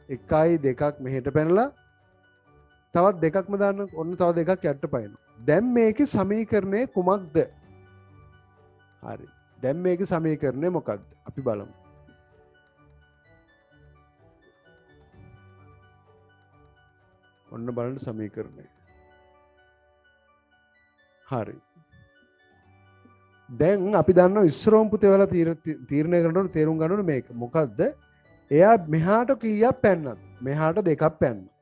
1යි 2ක් මෙහෙට පැනලා තවත් දෙකක්ම දාන්න ඔන්න තව දෙකක් යටට පයින්නවා. දැන් මේකේ සමීකරණය කුමක්ද? හරි. දැන් මේකේ සමීකරණය මොකක්ද? අපි බලමු. ඔන්න බලන්න සමීකරණය. හරි. දැන් අපි දන්නවා ඉස්සරෝම් පුතේ වල තීරණය කරනකොට තේරුම් ගන්න ඕනේ මේක. මොකද්ද? එයා මෙහාට කීයක් පැන්නද? මෙහාට දෙකක් පැන්නා.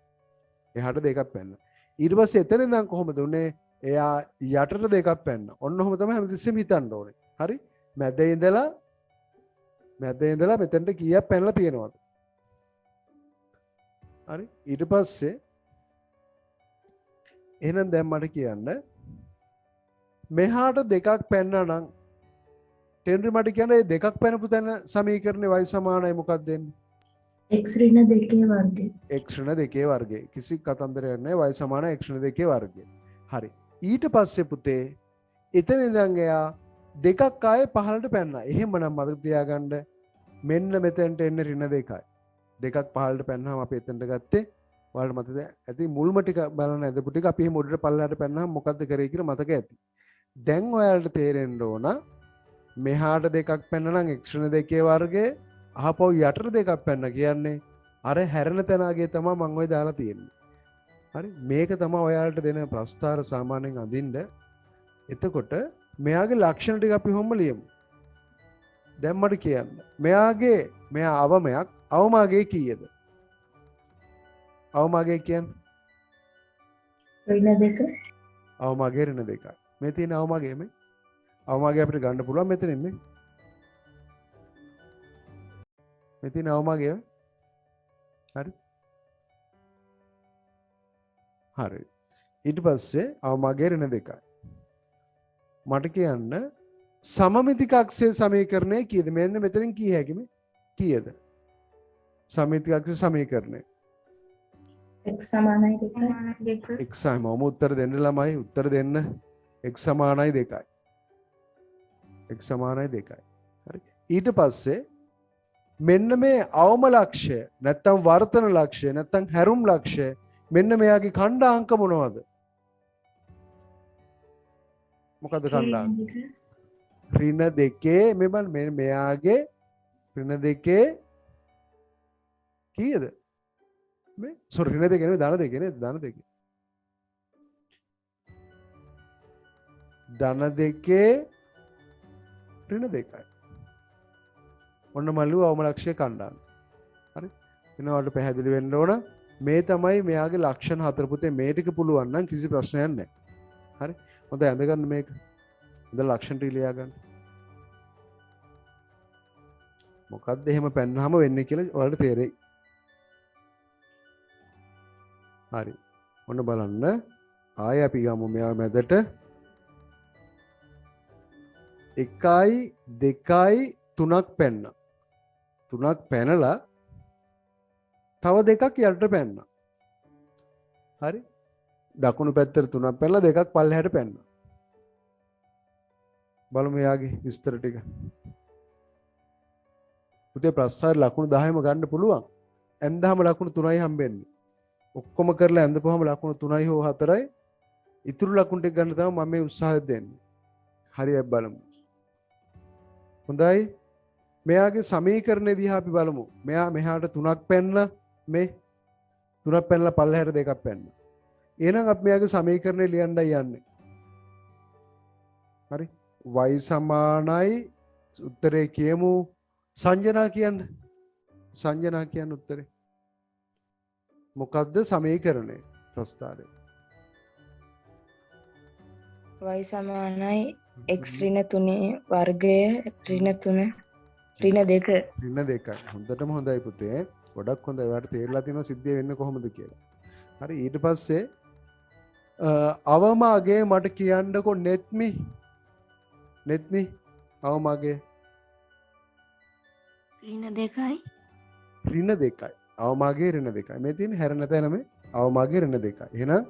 එහාට දෙකක් පැන්නා. ඊට පස්සේ එතන ඉඳන් කොහොමද උනේ? එයා යටට දෙකක් පැන්නා. ඔන්න ඔහොම තමයි හැමතිස්සෙම හිතන්න ඕනේ. හරි? මැද ඉඳලා මෙතනට කීයක් පැනලා තියෙනවද? හරි? ඊට පස්සේ එහෙනම් දැන් මට කියන්න මෙහාට දෙකක් පැන්නා නම් ටෙන්රි මට කියන්න මේ දෙකක් පැනපු තැන සමීකරණේ y සමානයි මොකක්ද දෙන්නේ? x ඍණ 2 වර්ගය. x ඍණ 2 වර්ගය. කිසි කතන්දරයක් නැහැ. y සමානයි x ඍණ 2 වර්ගය. හරි. ඊට පස්සේ පුතේ එතන ඉඳන් එයා දෙකක් ආයේ පහළට පැන්නා. එහෙමනම් මතක තියාගන්න මෙන්න මෙතෙන්ට එන්නේ ඍණ 2යි. දෙකක් පහළට පැන්නාම අපි එතනට ගත්තේ ඔයාලට මතකද ඇති මුල්ම ටික බලන්න ඇදපු ටික අපි එහෙම උඩට පල්ලයට පැන්නාම මොකද්ද කරේ කියලා මතක ඇති. දැන් ඔයාලට තේරෙන්න ඕන මෙහාට දෙකක් පැන්න නම් x ඍණ 2 වර්ගයේ අහපොව යටට දෙකක් පැන්න කියන්නේ අර හැරෙන තැනගේ තමයි මම ඔය දාලා තියෙන්නේ. හරි මේක තමයි ඔයාලට දෙන ප්‍රස්තාර සාමාන්‍යයෙන් අඳින්න. එතකොට මෙයාගේ ලක්ෂණ ටික අපි හොම්ම ලියමු. දැන් මට කියන්න. මෙයා අවමයක් අවමාගේ කීයද? අවමාගේ කියන්නේ ඍණ 2. අවමාගේ ඍණ 2යි. මේ තියෙන අවමාගේ මේ අවමාගේ අපිට ගන්න පුළුවන් මෙතනින් මේ. මේ තියෙන අවමාගේ හරි. හරි. ඊට පස්සේ අවමාගේ ඍණ 2යි. මට කියන්න සමමිතික අක්ෂය සමීකරණය කීයද? මෙන්න මෙතනින් කී හැකිද? කීයද? සමමිතික අක්ෂය සමීකරණය x සමානයි 2. x සමම උත්තර දෙන්න ළමයි උත්තර දෙන්න x සමානයි 2යි. x සමානයි 2යි. හරි. ඊට පස්සේ මෙන්න මේ අවම ලක්ෂය නැත්තම් වර්තන ලක්ෂය නැත්තම් හැරුම් ලක්ෂය මෙන්න මෙයාගේ ඛණ්ඩාංක මොනවද? මොකද ඛණ්ඩාංක? ඍණ 2 මෙබන් මෙයාගේ ඍණ 2 කීයද? මේ සොරි ඍණ 2 නෙවෙයි ධන 2 නේද? ධන 2. ධන 2 ඍණ 2යි. ඔන්න මල්ලු අවම ලක්ෂය ඛණ්ඩාංක. හරි. එනවාට පැහැදිලි වෙන්න ඕන මේ තමයි මෙයාගේ ලක්ෂණ හතර පුතේ මේ ටික පුළුවන් නම් කිසි ප්‍රශ්නයක් නැහැ. හරි. හොඳයි අඳගන්න මේක. ඉතින් ලක්ෂණ ටික ලියා ගන්න. මොකද්ද එහෙම පැන්නාම වෙන්නේ කියලා ඔයාලට තේරෙයි. හරි. ඔන්න බලන්න. ආයෙ අපි ගමු මෙයා මැදට 1යි 2යි 3ක් පැන්න. 3ක් පැනලා තව දෙකක් යටට පැන්නා. හරි. දකුණු පැත්තට 3ක් පැනලා 2ක් පල්ලෙහාට පැන්නා. බලමු යාගේ විස්තර ටික. පුතේ ප්‍රස්ථාර ලකුණු 10ම ගන්න පුළුවන්. ඇඳාම ලකුණු 3යි හම්බෙන්නේ. ඔක්කොම කරලා ඇඳපුවාම ලකුණු 3යි හෝ 4යි. ඉතුරු ලකුණු ටික ගන්න තමයි මම මේ උත්සාහය දෙන්නේ. හරියට බලමු. හොඳයි. මෙයාගේ සමීකරණය දිහා අපි බලමු. මෙයා මෙහාට 3ක් පැන්න මේ 3ක් පැනලා පල්ලෙහාට 2ක් පැන්න. එහෙනම් අපි මෙයාගේ සමීකරණය ලියන්නයි යන්නේ. හරි. y සමානයි උත්තරේ කියමු සංජනා කියන්න. සංජනා කියන්න උත්තරේ. මොකද්ද සමීකරණය ප්‍රස්ථාරය? y සමානයි x ඍණ 3 වර්ගය ඍණ 3 ඍණ 2. ඍණ 2යි. හොඳටම හොඳයි පුතේ. ගොඩක් හොඳයි. ඔයාලට තේරලා තියෙනවා සිද්ධිය වෙන්නේ කොහොමද කියලා. හරි ඊට පස්සේ අවමාගේ මට කියන්නකෝ නෙත්මි අවමාගේ ඍණ 2යි. ඍණ 2යි. අවමාගේ ඍණ 2යි. මේ තියෙන හැරෙන තැන මේ අවමාගේ ඍණ 2යි. එහෙනම්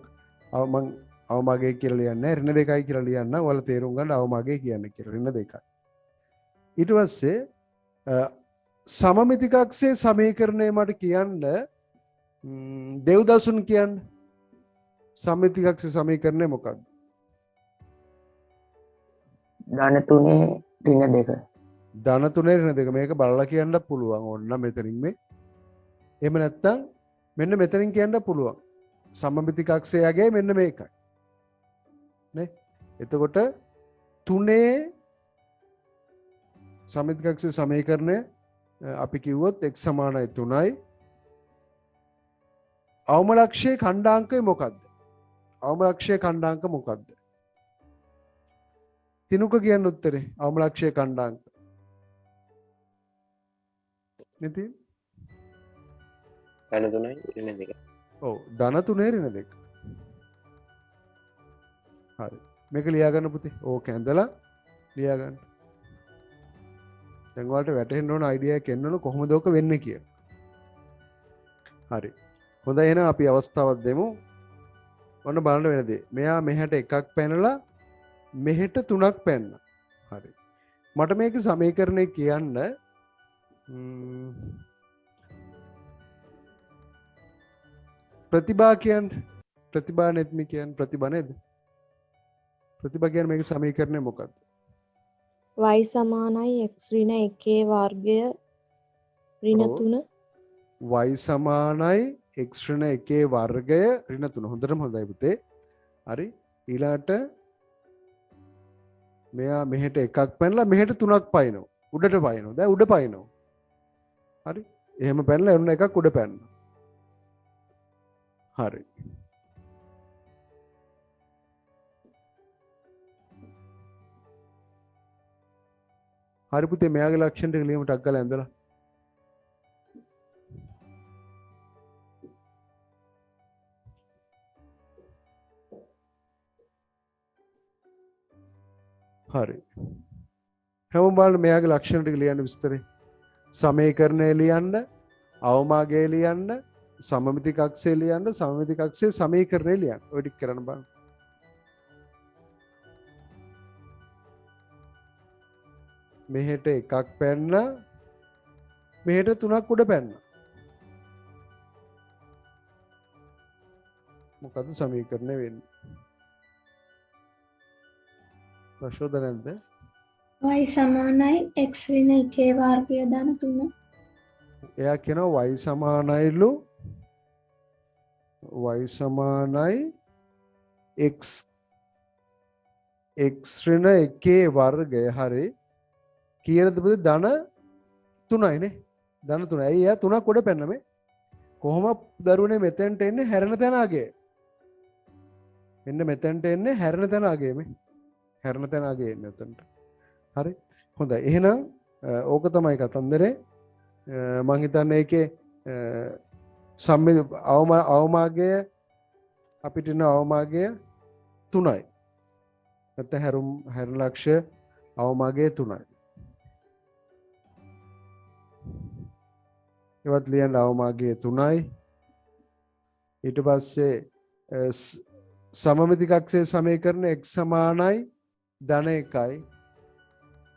මං අවමාගේ කියලා ලියන්නේ නැහැ ඍණ 2යි කියලා ලියන්න. ඔයාලා තේරුම් ගන්න අවමාගේ කියන්නේ කියලා ඍණ 2යි. ඊට පස්සේ සමමිතිකක්ෂයේ සමීකරණය මට කියන්න දෙව්දසුන් කියන්න. සමමිතිකක්ෂයේ සමීකරණය මොකක්ද? ධන 3 ඍණ 2. ධන 3 ඍණ 2 මේක බලලා කියන්න පුළුවන්. ඕන්න මෙතනින් මේ. එහෙම නැත්නම් මෙන්න මෙතනින් කියන්න පුළුවන්. සමමිතිකක්ෂයගේ මෙන්න මේකයි. නේ? එතකොට 3 සමමිතිකක්ෂයේ සමීකරණය අපි කිව්වොත් x සමානයි 3යි. අවම ලක්ෂයේ ඛණ්ඩාංකය මොකක්ද? අවම ලක්ෂයේ ඛණ්ඩාංක මොකක්ද? තිනුක කියන්න උත්තරේ අවම ලක්ෂයේ ඛණ්ඩාංක. නිතින් ධන 3යි ඍණ 2. ඔව් ධන 3 ඍණ 2. හරි. මේක ලියා ගන්න පුතේ. ඕක ඇඳලා ලියා ගන්න. දැන් ඔයාලට වැටහෙන්න ඕන අයිඩියා එකක් එන්න ඕන කොහොමද ඕක වෙන්නේ කියලා. හරි. හොඳයි එහෙනම් අපි අවස්ථාවක් දෙමු. ඔන්න බලන්න වෙන දේ. මෙයා මෙහෙට එකක් පැනලා මෙහෙට 3ක් පැන්න. හරි. මට මේක සමීකරණය කියන්න ප්‍රතිභා කියන්නේ ප්‍රතිභා නෙත්මි කියන්නේ ප්‍රතිභා නේද? ප්‍රතිභා කියන්නේ මේක සමීකරණය මොකක්ද? y සමානයි x ඍණ 1 වර්ගය ඍණ 3 y සමානයි x ඍණ 1 වර්ගය ඍණ 3. හොඳටම හොඳයි පුතේ. හරි. ඊළාට මෙයා මෙහෙට එකක් පැනලා මෙහෙට 3ක් පයින්නවා. උඩට පයින්නවා. දැන් උඩ පයින්නවා. හරි. එහෙම පැනලා එන්න එකක් උඩ පැනනවා. හරි. හරි පුතේ මෙයාගේ ලක්ෂණ ටික ලියමු ටක් ගාලා ඇඳලා. හරි. හැමෝම බලන්න මෙයාගේ ලක්ෂණ ටික ලියන්න විස්තරේ. සමීකරණය ලියන්න, අවමාගය ලියන්න, සමමිතිකක්ෂය ලියන්න, සමමිතිකක්ෂයේ සමීකරණය ලියන්න. ඔය ටික කරන්න බලන්න. මෙහෙට එකක් පැන්න මෙහෙට 3ක් උඩ පැන්න. මොකද්ද සමීකරණය වෙන්නේ? ප්‍රශ්නෝත්තර නැද්ද? y සමානයි x ඍණ 1 වර්ගය ධන 3. එයා කියනවා y සමානයිලු y සමානයි x ඍණ 1 වර්ගය. හරි. කීයද පුතේ? ධන 3යි නේ. ධන 3යි. ඇයි එයා 3ක් උඩ පැන්න මේ? කොහොම දරුවනේ මෙතෙන්ට එන්නේ හැරෙන තැන ආගේ. මෙන්න මෙතෙන්ට එන්නේ හැරෙන තැන ආගේ මේ. හැරෙන තැන ආගේ එන්නේ මෙතෙන්ට. හරි. හොඳයි. එහෙනම් ඕක තමයි කතන්දරේ. මම හිතන්නේ ඒකේ අවමාගය අපිට ඉන්න අවමාගය 3යි. නැත්නම් හැරුම් ලක්ෂ්‍ය අවමාගය 3යි. ඒවත් ලියන්න අවමාගය 3යි. ඊට පස්සේ සමමිති කක්ෂයේ සමීකරණ x සමානයි ධන 1යි.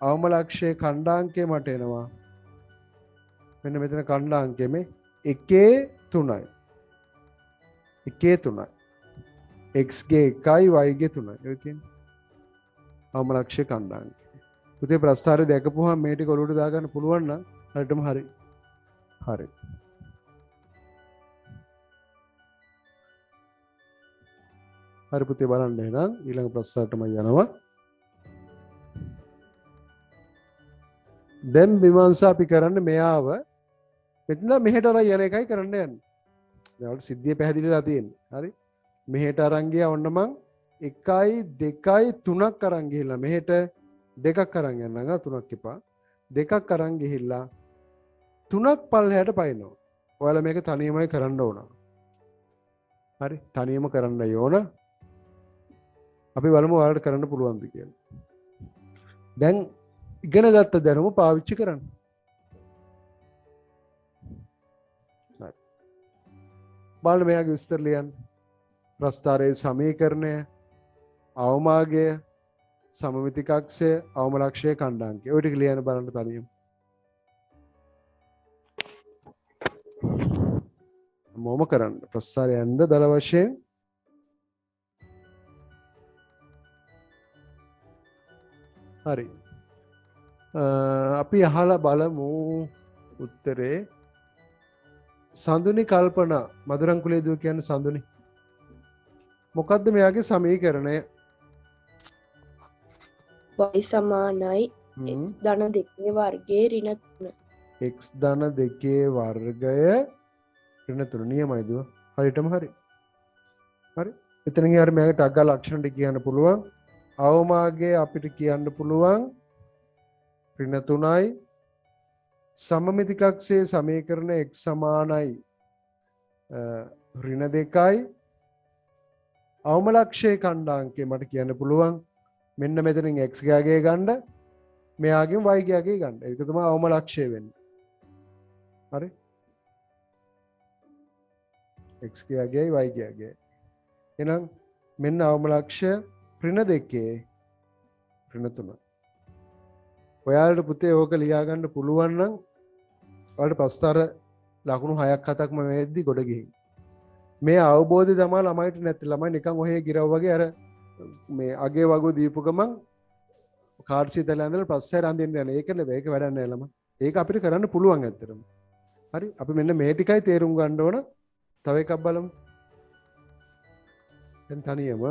අවම ලක්ෂයේ ඛණ්ඩාංකය මට එනවා. මෙන්න මෙතන ඛණ්ඩාංකය මේ 1 3යි. x ගේ 1යි y ගේ 3යි. ඒක තියෙන්නේ. අවම ලක්ෂයේ ඛණ්ඩාංකය. පුතේ ප්‍රස්ථාරය දැකපුවාම මේ ටික ඔලුවට දාගන්න පුළුවන් නම් හරියටම හරි. හරි. හරි පුතේ බලන්න එහෙනම් ඊළඟ ප්‍රශ්නයටම යනවා. දැන් විමර්ශන අපි කරන්න මෙයාව මෙතන මෙහෙට අරන් යන එකයි කරන්න යන්නේ. දැන් ඔයාලට සිද්ධිය පැහැදිලිලා තියෙන්නේ. හරි. මෙහෙට අරන් ගියා ඔන්න මං 1යි 2යි 3ක් අරන් ගිහිල්ලා මෙහෙට 2ක් අරන් යන්නම්. 3ක් එපා. 2ක් අරන් ගිහිල්ලා 3ක් පල්ලෙහාට පයින්නවා. ඔයාලා මේක තනියමයි කරන්න ඕන. හරි. තනියම කරන්න ඕන. අපි බලමු ඔයාලට කරන්න පුළුවන්ද කියලා. දැන් ඉගෙන ගත්ත දැනුම පාවිච්චි කරන්න. හරි. බලන්න මෙයාගේ විස්තර ලියන්න. ප්‍රස්ථාරයේ සමීකරණය, අවමාගය, සමමිති කක්ෂය, අවම ලක්ෂයේ ඛණ්ඩාංකය. ඔය ටික ලියන්න බලන්න තනියම. මොම කරන්න. ප්‍රස්ථාරය ඇඳ දල වශයෙන් හරි. අපි අහලා බලමු උත්තරේ. සඳුනි කල්පනා මధుරංකුලේ දුව කියන්නේ සඳුනි. මොකද්ද මෙයාගේ සමීකරණය? y සමානයි ධන 2 වර්ගයේ ඍණ 3. x ධන 2 වර්ගය ඍණ 3 නියමයි දුව. හරියටම හරි. හරි. එතනින් යාර මෙයාගේ ටග්ගා ලක්ෂණ ටික කියන්න පුළුවන්. අවමාගේ අපිට කියන්න පුළුවන් ඍණ 3යි. සමමිති කක්ෂයේ සමීකරණ x සමානයි ඍණ 2යි. අවම ලක්ෂයේ ඛණ්ඩාංකය මට කියන්න පුළුවන් මෙන්න මෙතනින් x ගාගේ ගන්න මෙයාගෙන් y ගාගේ ගන්න. ඒක තමයි අවම ලක්ෂය වෙන්නේ. හරි. x ගාගේ y ගාගේ. එහෙනම් මෙන්න අවම ලක්ෂය ඍණ 2 ඍණ 3. ඔයාලට පුතේ ඕක ලියා ගන්න පුළුවන් නම් ඔයාලට ප්‍රස්ථාර ලකුණු 6ක් 7ක්ම වෙද්දි ගොඩ ගිහින් මේ අවබෝධය තමයි ළමයිට නැති. ළමයි නිකන් ඔහේ ගිරව වගේ අර මේ අගේ වගෝ දීපු ගමන් කාඩ් සීතල ඇඳලා ප්‍රස්ථාර අඳින්න යන. ඒක නෙවෙයි. ඒක වැඩක් නෑ ළමයි. ඒක අපිට කරන්න පුළුවන් ඇත්තටම. හරි. අපි මෙන්න මේ ටිකයි තේරුම් ගන්න ඕන. තව එකක් බලමු. දැන් තනියම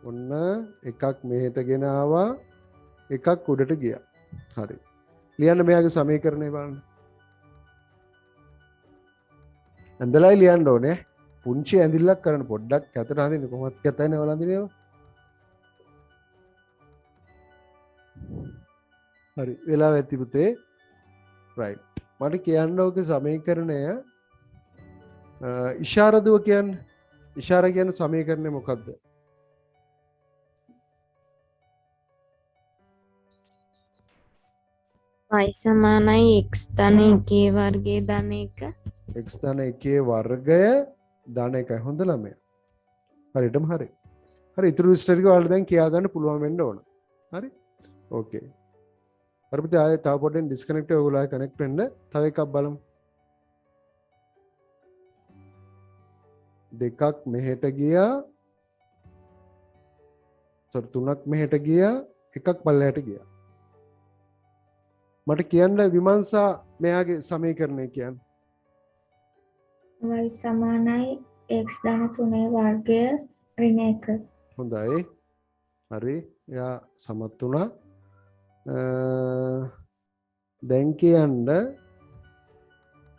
ඔන්න එකක් මෙහෙට ගෙන ආවා. එකක් උඩට ගියා. හරි. ලියන්න මෙයාගේ සමීකරණය බලන්න. ඇඳලයි ලියන්න ඕනේ. පුංචි ඇඳිල්ලක් කරන්න පොඩ්ඩක් ඇතට හදින්න කොහොමද කැතයි නේ ඔයාලා අඳිනේව. හරි. වෙලාව ඇති පුතේ. රයිට්. මට කියන්න ඕකේ සමීකරණය ඉෂාරදුව කියන්නේ. ඉෂාර කියන්නේ සමීකරණය මොකක්ද? y සමානයි x ධන 1 වර්ගයේ ධන 1. x ධන 1 වර්ගය ධන 1යි. හොඳ ළමයා. හරියටම හරි. හරි. ඊටු විස්තර ටික ඔයාලා දැන් කියා ගන්න පුළුවන් වෙන්න ඕන. හරි. ඕකේ. හරි පුතේ ආයෙ තව පොඩ්ඩෙන් ඩිස්කනෙක්ට් ඔයගොල්ලෝ ආයෙ කනෙක්ට් වෙන්න. තව එකක් බලමු. දෙකක් මෙහෙට ගියා. තුනක් මෙහෙට ගියා. එකක් පල්ලෙහාට ගියා. මට කියන්න විමර්ශා මෙයාගේ සමීකරණය කියන්න. y සමානයි x ධන 3 වර්ගය ඍණ 1. හොඳයි. හරි. එයා සමත් වුණා. දැන් කියන්න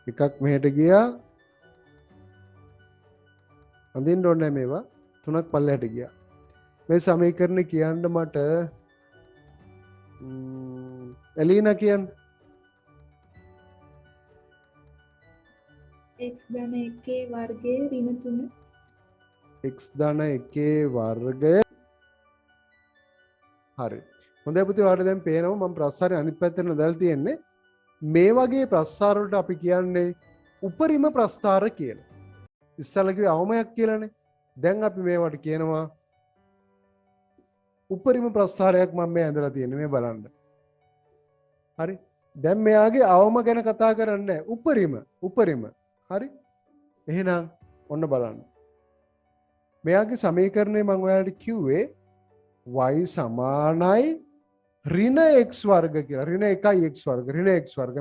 එකක් මෙහෙට ගියා. අඳින්න ඕනේ මේවා. තුනක් පල්ලෙහාට ගියා. මේ සමීකරණය කියන්න මට එලීනා කියන්න. x ධන 1 වර්ගයේ ඍණ 3. x ධන 1 වර්ගය. හරි. හොඳයි පුතේ ඔයාලට දැන් පේනවා මම ප්‍රස්ථාරය අනිත් පැත්තට දාලා තියෙන්නේ. මේ වගේ ප්‍රස්ථාර වලට අපි කියන්නේ උපරිම ප්‍රස්ථාර කියලා. ඉස්සලා කිව්වේ අවමයක් කියලානේ. දැන් අපි මේවට කියනවා උපරිම ප්‍රස්ථාරයක් මම මේ ඇඳලා තියෙන්නේ මේ බලන්න. හරි. දැන් මෙයාගේ අවම ගැන කතා කරන්නේ උපරිම. හරි. එහෙනම් ඔන්න බලන්න. මෙයාගේ සමීකරණය මම ඔයාලට කිව්වේ y සමානයි ඍණ x වර්ග කියලා. ඍණ 1x වර්ග ඍණ x වර්ග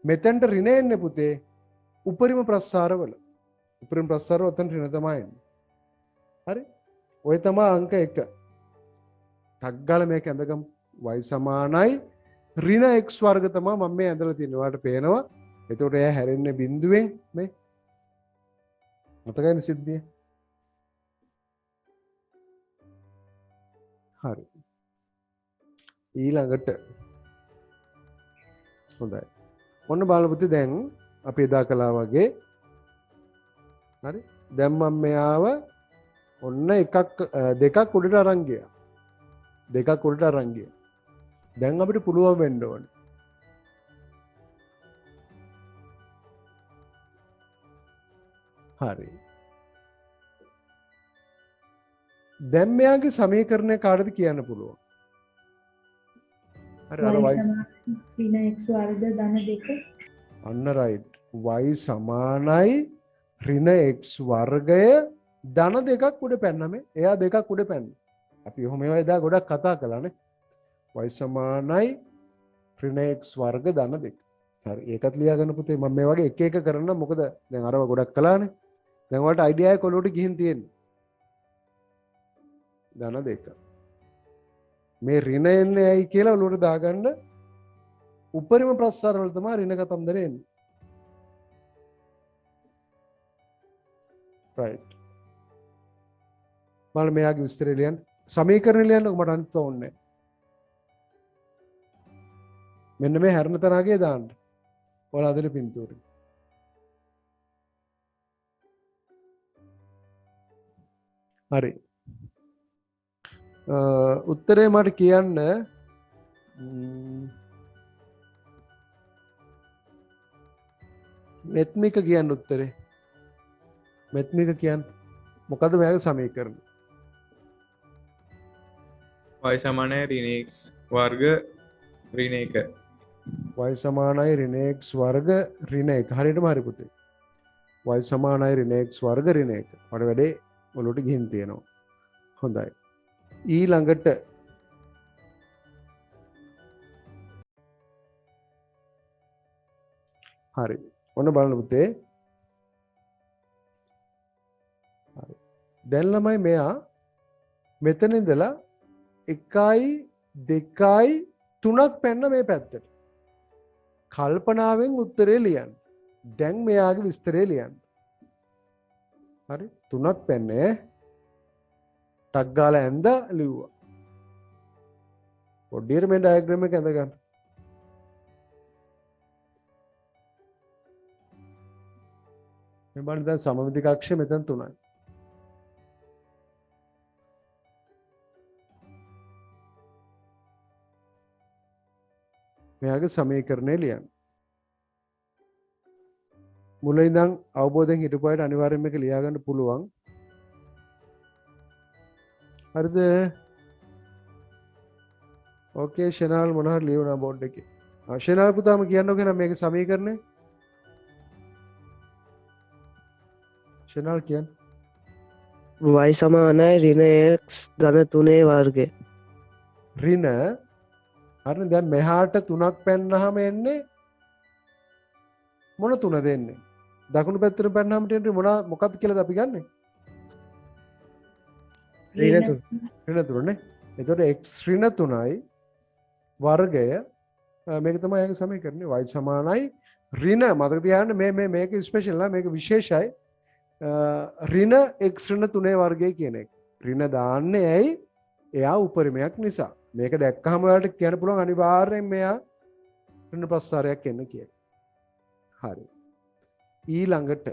මෙතෙන්ට ඍණ එන්නේ පුතේ උපරිම ප්‍රස්ථාරවල. උපරිම ප්‍රස්ථාරව උතන ඍණ තමයි එන්නේ. හරි. ඔය තමයි අංක 1. ටක් ගාලා මේක ඇඳගමු. y සමානයි ඍණ x වර්ග තමයි මම මේ ඇඳලා තියෙන්නේ. ඔයාලට පේනවා. එතකොට එයා හැරෙන්නේ බිඳුවෙන් මේ. මතකයිනේ සිද්ධිය. හරි. ඊළඟට හොඳයි. ඔන්න බලන්න පුතේ දැන් අපි එදා කළා වගේ හරි. දැන් මම මෙයාව ඔන්න දෙකක් උඩට අරන් ගියා. දෙකක් උඩට අරන් ගියා. දැන් අපිට පුළුවන් වෙන්න ඕනේ. හරි. දැන් මෙයාගේ සමීකරණය කාටද කියන්න පුළුවන්? හරි අර y ඍණ x වර්ග ධන 2. අන්න රයිට්. y සමානයි ඍණ x වර්ගය ධන දෙකක් උඩ පැන්නම එයා දෙකක් උඩ පැන්න. අපි ඔහොම ඒවා එදා ගොඩක් කතා කළානේ. y සමානයි ඍණ x වර්ග ධන 2. හරි ඒකත් ලියා ගන්න පුතේ. මම මේ වගේ එක එක කරන්න මොකද දැන් අරව ගොඩක් කළානේ. දැන් ඔයාලට අයිඩියා එක ඔලුවට ගිහින් තියෙන්නේ. ධන 2. මේ ඍණ එන්නේ ඇයි කියලා ඔලුවට දාගන්න උපරිම ප්‍රස්ථාර වල තමයි ඍණ කතන්දර එන්නේ. right. බලන්න මෙයාගේ විස්තරය ලියන්න. සමීකරණ ලියන්න මට අනිත් ඕනේ. මෙන්න මේ හැරෙන තරහගේ දාන්න. ඔයාලා අදින පින්තූරේ. හරි. උත්තරේ මට කියන්න මෙත්මික කියන්න උත්තරේ. මෙත්මික කියන්න. මොකද්ද මෙයාගේ සමීකරණ? y සමානයි ඍණ x වර්ග ඍණ 1. y සමානයි ඍණ x වර්ග ඍණ 1. හරියටම හරි පුතේ. y සමානයි ඍණ x වර්ග ඍණ 1. මට වැඩේ ඔලුවට ගිහින් තියෙනවා. හොඳයි. ඊළඟට හරි. ඔන්න බලන්න පුතේ. හරි. දැන් ළමයි මෙයා මෙතන ඉඳලා 1යි 2යි 3ක් පැන්න මේ පැත්තට. කල්පනාවෙන් උත්තරේ ලියන්න. දැන් මෙයාගේ විස්තරය ලියන්න. හරි 3ක් පැන්නේ ටක් ගාලා ඇඳ ලිව්වා. පොඩ්ඩියට මේ ඩයග්‍රෑම් එක ඇඳ ගන්න. මේ බලන්න දැන් සමමිතික අක්ෂය මෙතන 3යි. මෙයාගේ සමීකරණය ලියන්න. මුලින් ඉඳන් අවබෝධයෙන් හිටපු අයට අනිවාර්යයෙන්ම මේක ලියා ගන්න පුළුවන්. හරිද? ඕකේ ෂෙනාල් මොනවද ලියුණා බෝඩ් එකේ? ෂෙනාල් පුතාම කියන්නකෝ එහෙනම් මේකේ සමීකරණය. ෂෙනාල් කියන්න. y සමානයි ඍණ x ධන 3 වර්ගය. ඍණ හරිනේ දැන් මෙහාට 3ක් පැන්නාම එන්නේ මොන 3 දෙන්නේ? දකුණු පැත්තට පැන්නාම තියෙන්නේ මොකක්ද කියලාද අපි ගන්නෙ? ඍණ 3 නේ. එතකොට x ඍණ 3යි වර්ගය මේක තමයි ඒකේ සමීකරණය. y සමානයි ඍණ මතක තියාගන්න මේක ස්පෙෂල් නා මේක විශේෂයි. ඍණ x ඍණ 3 වර්ගය කියන එක. ඍණ දාන්නේ ඇයි? එයා උපරිමයක් නිසා. මේක දැක්කහම ඔයාලට කියන්න පුළුවන් අනිවාර්යෙන් මෙයා ඍණ ප්‍රස්ථාරයක් එන්න කියලා. හරි. ඊළඟට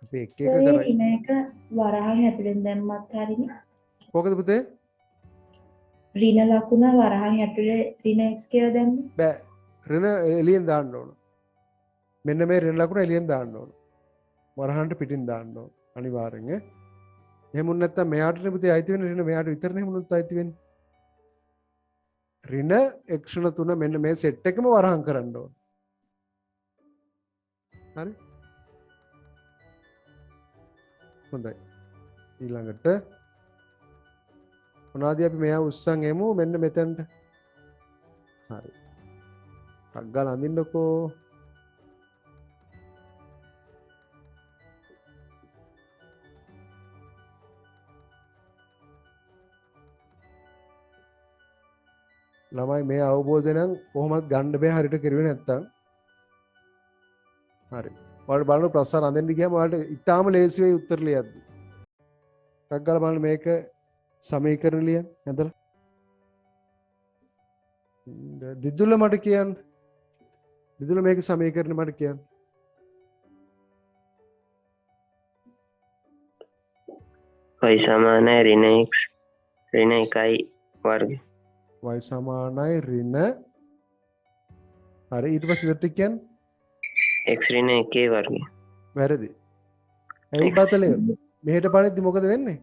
අපි එක එක කරා. ඍණ එක වරහන් ඇතුලෙන් දැම්මත් හරිනේ. කොහොමද පුතේ? ඍණ ලකුණ වරහන් ඇතුලේ ඍණ x කියලා දැම්මත් බෑ. ඍණ එළියෙන් දාන්න ඕන. මෙන්න මේ ඍණ ලකුණ එළියෙන් දාන්න ඕන. වරහන්ට පිටින් දාන්න ඕන අනිවාර්යෙන් ඈ. එහෙම වුණ නැත්නම් මෙයාට පුතේ අයිති වෙන ඍණ මෙයාට විතරනේ මුනුත් අයිති වෙන්නේ. ඍණ x ඍණ 3 මෙන්න මේ සෙට් එකම වරහන් කරන්න ඕන. හරි. හොඳයි. ඊළඟට මොනවාද අපි මෙයා උස්සන් එමු මෙන්න මෙතනට. හරි. ටක් ගාලා අඳින්නකෝ. ළමයි මේ අවබෝධය නම් කොහොමද ගන්න බෑ හරියට කරුවේ නැත්තම්. හරි. ඔයාලට බලන්න ප්‍රශ්න අඳින්න ගියාම ඔයාලට ඉතාලම ලේසි වෙයි උත්තර ලියද්දි. ටක් ගාලා බලන්න මේක සමීකරණ ලියන්න හදලා. දිදුල මට කියන්න. දිදුල මේක සමීකරණ මට කියන්න. y සමානයි ඍණ x ඍණ 1 වර්ග. y සමානයි ඍණ හරි ඊට පස්සේ දෙට කියන්නේ x ඍණ 1 වර්ග. වැරදි. ඇයි බතලේ මෙහෙට පනිද්දි මොකද වෙන්නේ?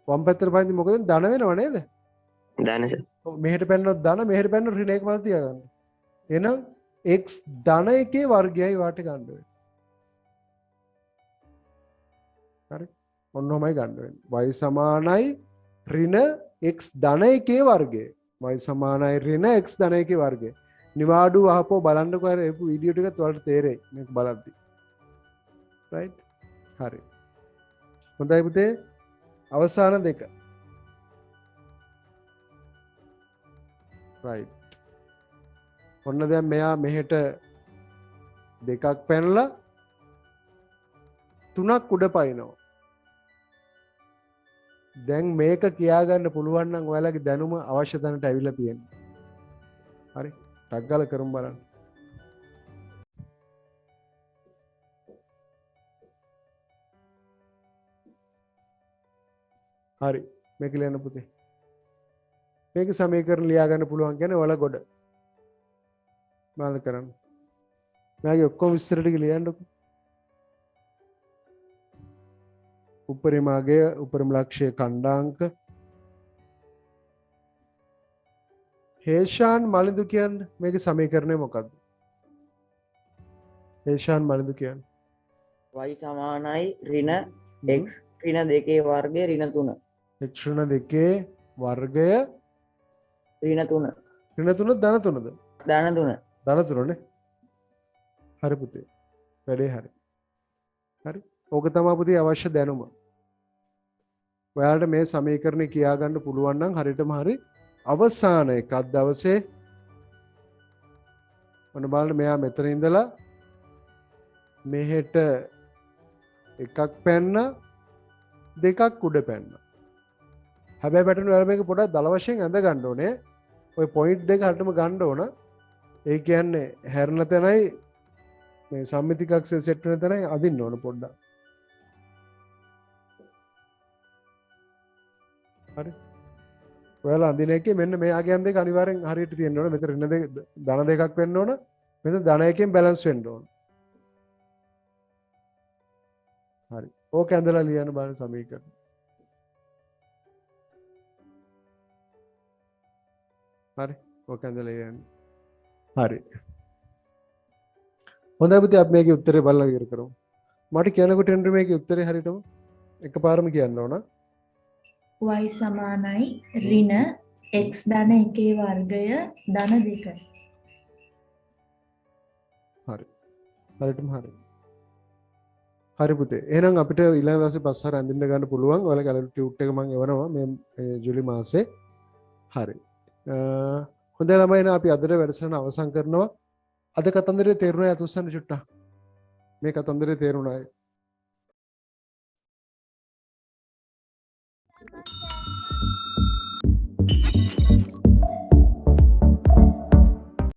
වම් පැත්තට පනිද්දි මොකද වෙන්නේ? ධන වෙනව නේද? ධන. මෙහෙට පැනනොත් ධන මෙහෙට පැනනොත් ඍණ 1 මත තියාගන්න. එහෙනම් x ධන 1 වර්ගයයි වාට ගන්න වෙන්නේ. හරි. ඔන්නෝමයි ගන්න වෙන්නේ. y සමානයි ඍණ x ධන 1 වර්ගය. y සමානයි ඍණ x ධන 1 වර්ගය. නිවාඩු වහපෝ බලන්නකෝ අර එපු වීඩියෝ ටිකත් ඔයාලට තේරෙයි මේක බලද්දි. රයිට්. හරි. හොඳයි පුතේ. අවසාන දෙක. රයිට්. ඔන්න දැන් මෙයා මෙහෙට දෙකක් පැනලා තුනක් උඩ පයින්නවා. දැන් මේක කියාගන්න පුළුවන් නම් ඔයාලගේ දැනුම අවශ්‍ය තැනට ඇවිල්ලා තියෙනවා. හරි. ටක් ගාලා කරමු බලන්න. හරි. මේක ලියන්න පුතේ. මේක සමීකරණ ලියා ගන්න පුළුවන් කියන්නේ ඔයාලා ගොඩ. බලන්න කරන්න. මගේ ඔක්කොම විස්තර ටික ලියන්නකෝ. උපරිමගේ උපරිම ලක්ෂ්‍ය ඛණ්ඩාංක හේෂාන් මලින්දු කියන්නේ මේකේ සමීකරණය මොකක්ද? හේෂාන් මලින්දු කියන්නේ y සමානයි ඍණ x ඍණ 2 වර්ගය ඍණ 3. x ඍණ 2 වර්ගය ඍණ 3. ඍණ 3 ධන 3ද? ධන 3. ධන 3 නේ. හරි පුතේ. වැඩේ හරි. හරි. ඕක තමයි පුතේ අවශ්‍ය දැනුම. ඔයාලට මේ සමීකරණේ කියා ගන්න පුළුවන් නම් හරියටම හරි අවසාන එකක් දවසේ ඔන්න බලන්න මෙයා මෙතන ඉඳලා මෙහෙට එකක් පැන්න දෙකක් උඩ පැන්න. හැබැයි පැටර්න් ඔයාලා මේක පොඩ්ඩක් දල වශයෙන් අඳ ගන්න ඕනේ. ඔය පොයින්ට් දෙක හරියටම ගන්න ඕන. ඒ කියන්නේ හැරෙන තැනයි මේ සම්මිතික අක්ෂය සෙට් වෙන තැනයි අදින්න ඕන පොඩ්ඩක්. හරි. ඔයාලා අඳින එකේ මෙන්න මෙයාගේ අඳ දෙක අනිවාර්යෙන් හරියට තියෙන්න ඕන. මෙතන ඍණ දෙක ධන දෙකක් වෙන්න ඕන. මෙතන ධන එකෙන් බැලන්ස් වෙන්න ඕන. හරි. ඕක ඇඳලා ලියන්න බලන්න සමීකරණ. හරි. ඕක ඇඳලා ලියන්න. හරි. හොඳයි පුතේ අපි මේකේ උත්තරේ බලලා ඉවර කරමු. මට කියනකොට එන්න මේකේ උත්තරේ හරියටම එකපාරම කියන්න ඕන. y සමානයි ඍණ x ධන 1 වර්ගය ධන 2. හරි. හරියටම හරි. හරි පුතේ. එහෙනම් අපිට ඊළඟ දවසේ පස් හර අඳින්න ගන්න පුළුවන්. ඔයාලා ගැලරි ටියුට් එක මම එවනවා මේ ජූලි මාසේ. හරි. හොඳයි ළමයි එහෙනම් අපි අදට වැඩසටහන අවසන් කරනවා. අද කතන්දරේ තේරුණා යතුස්සන්න චුට්ටා. මේ කතන්දරේ තේරුණා.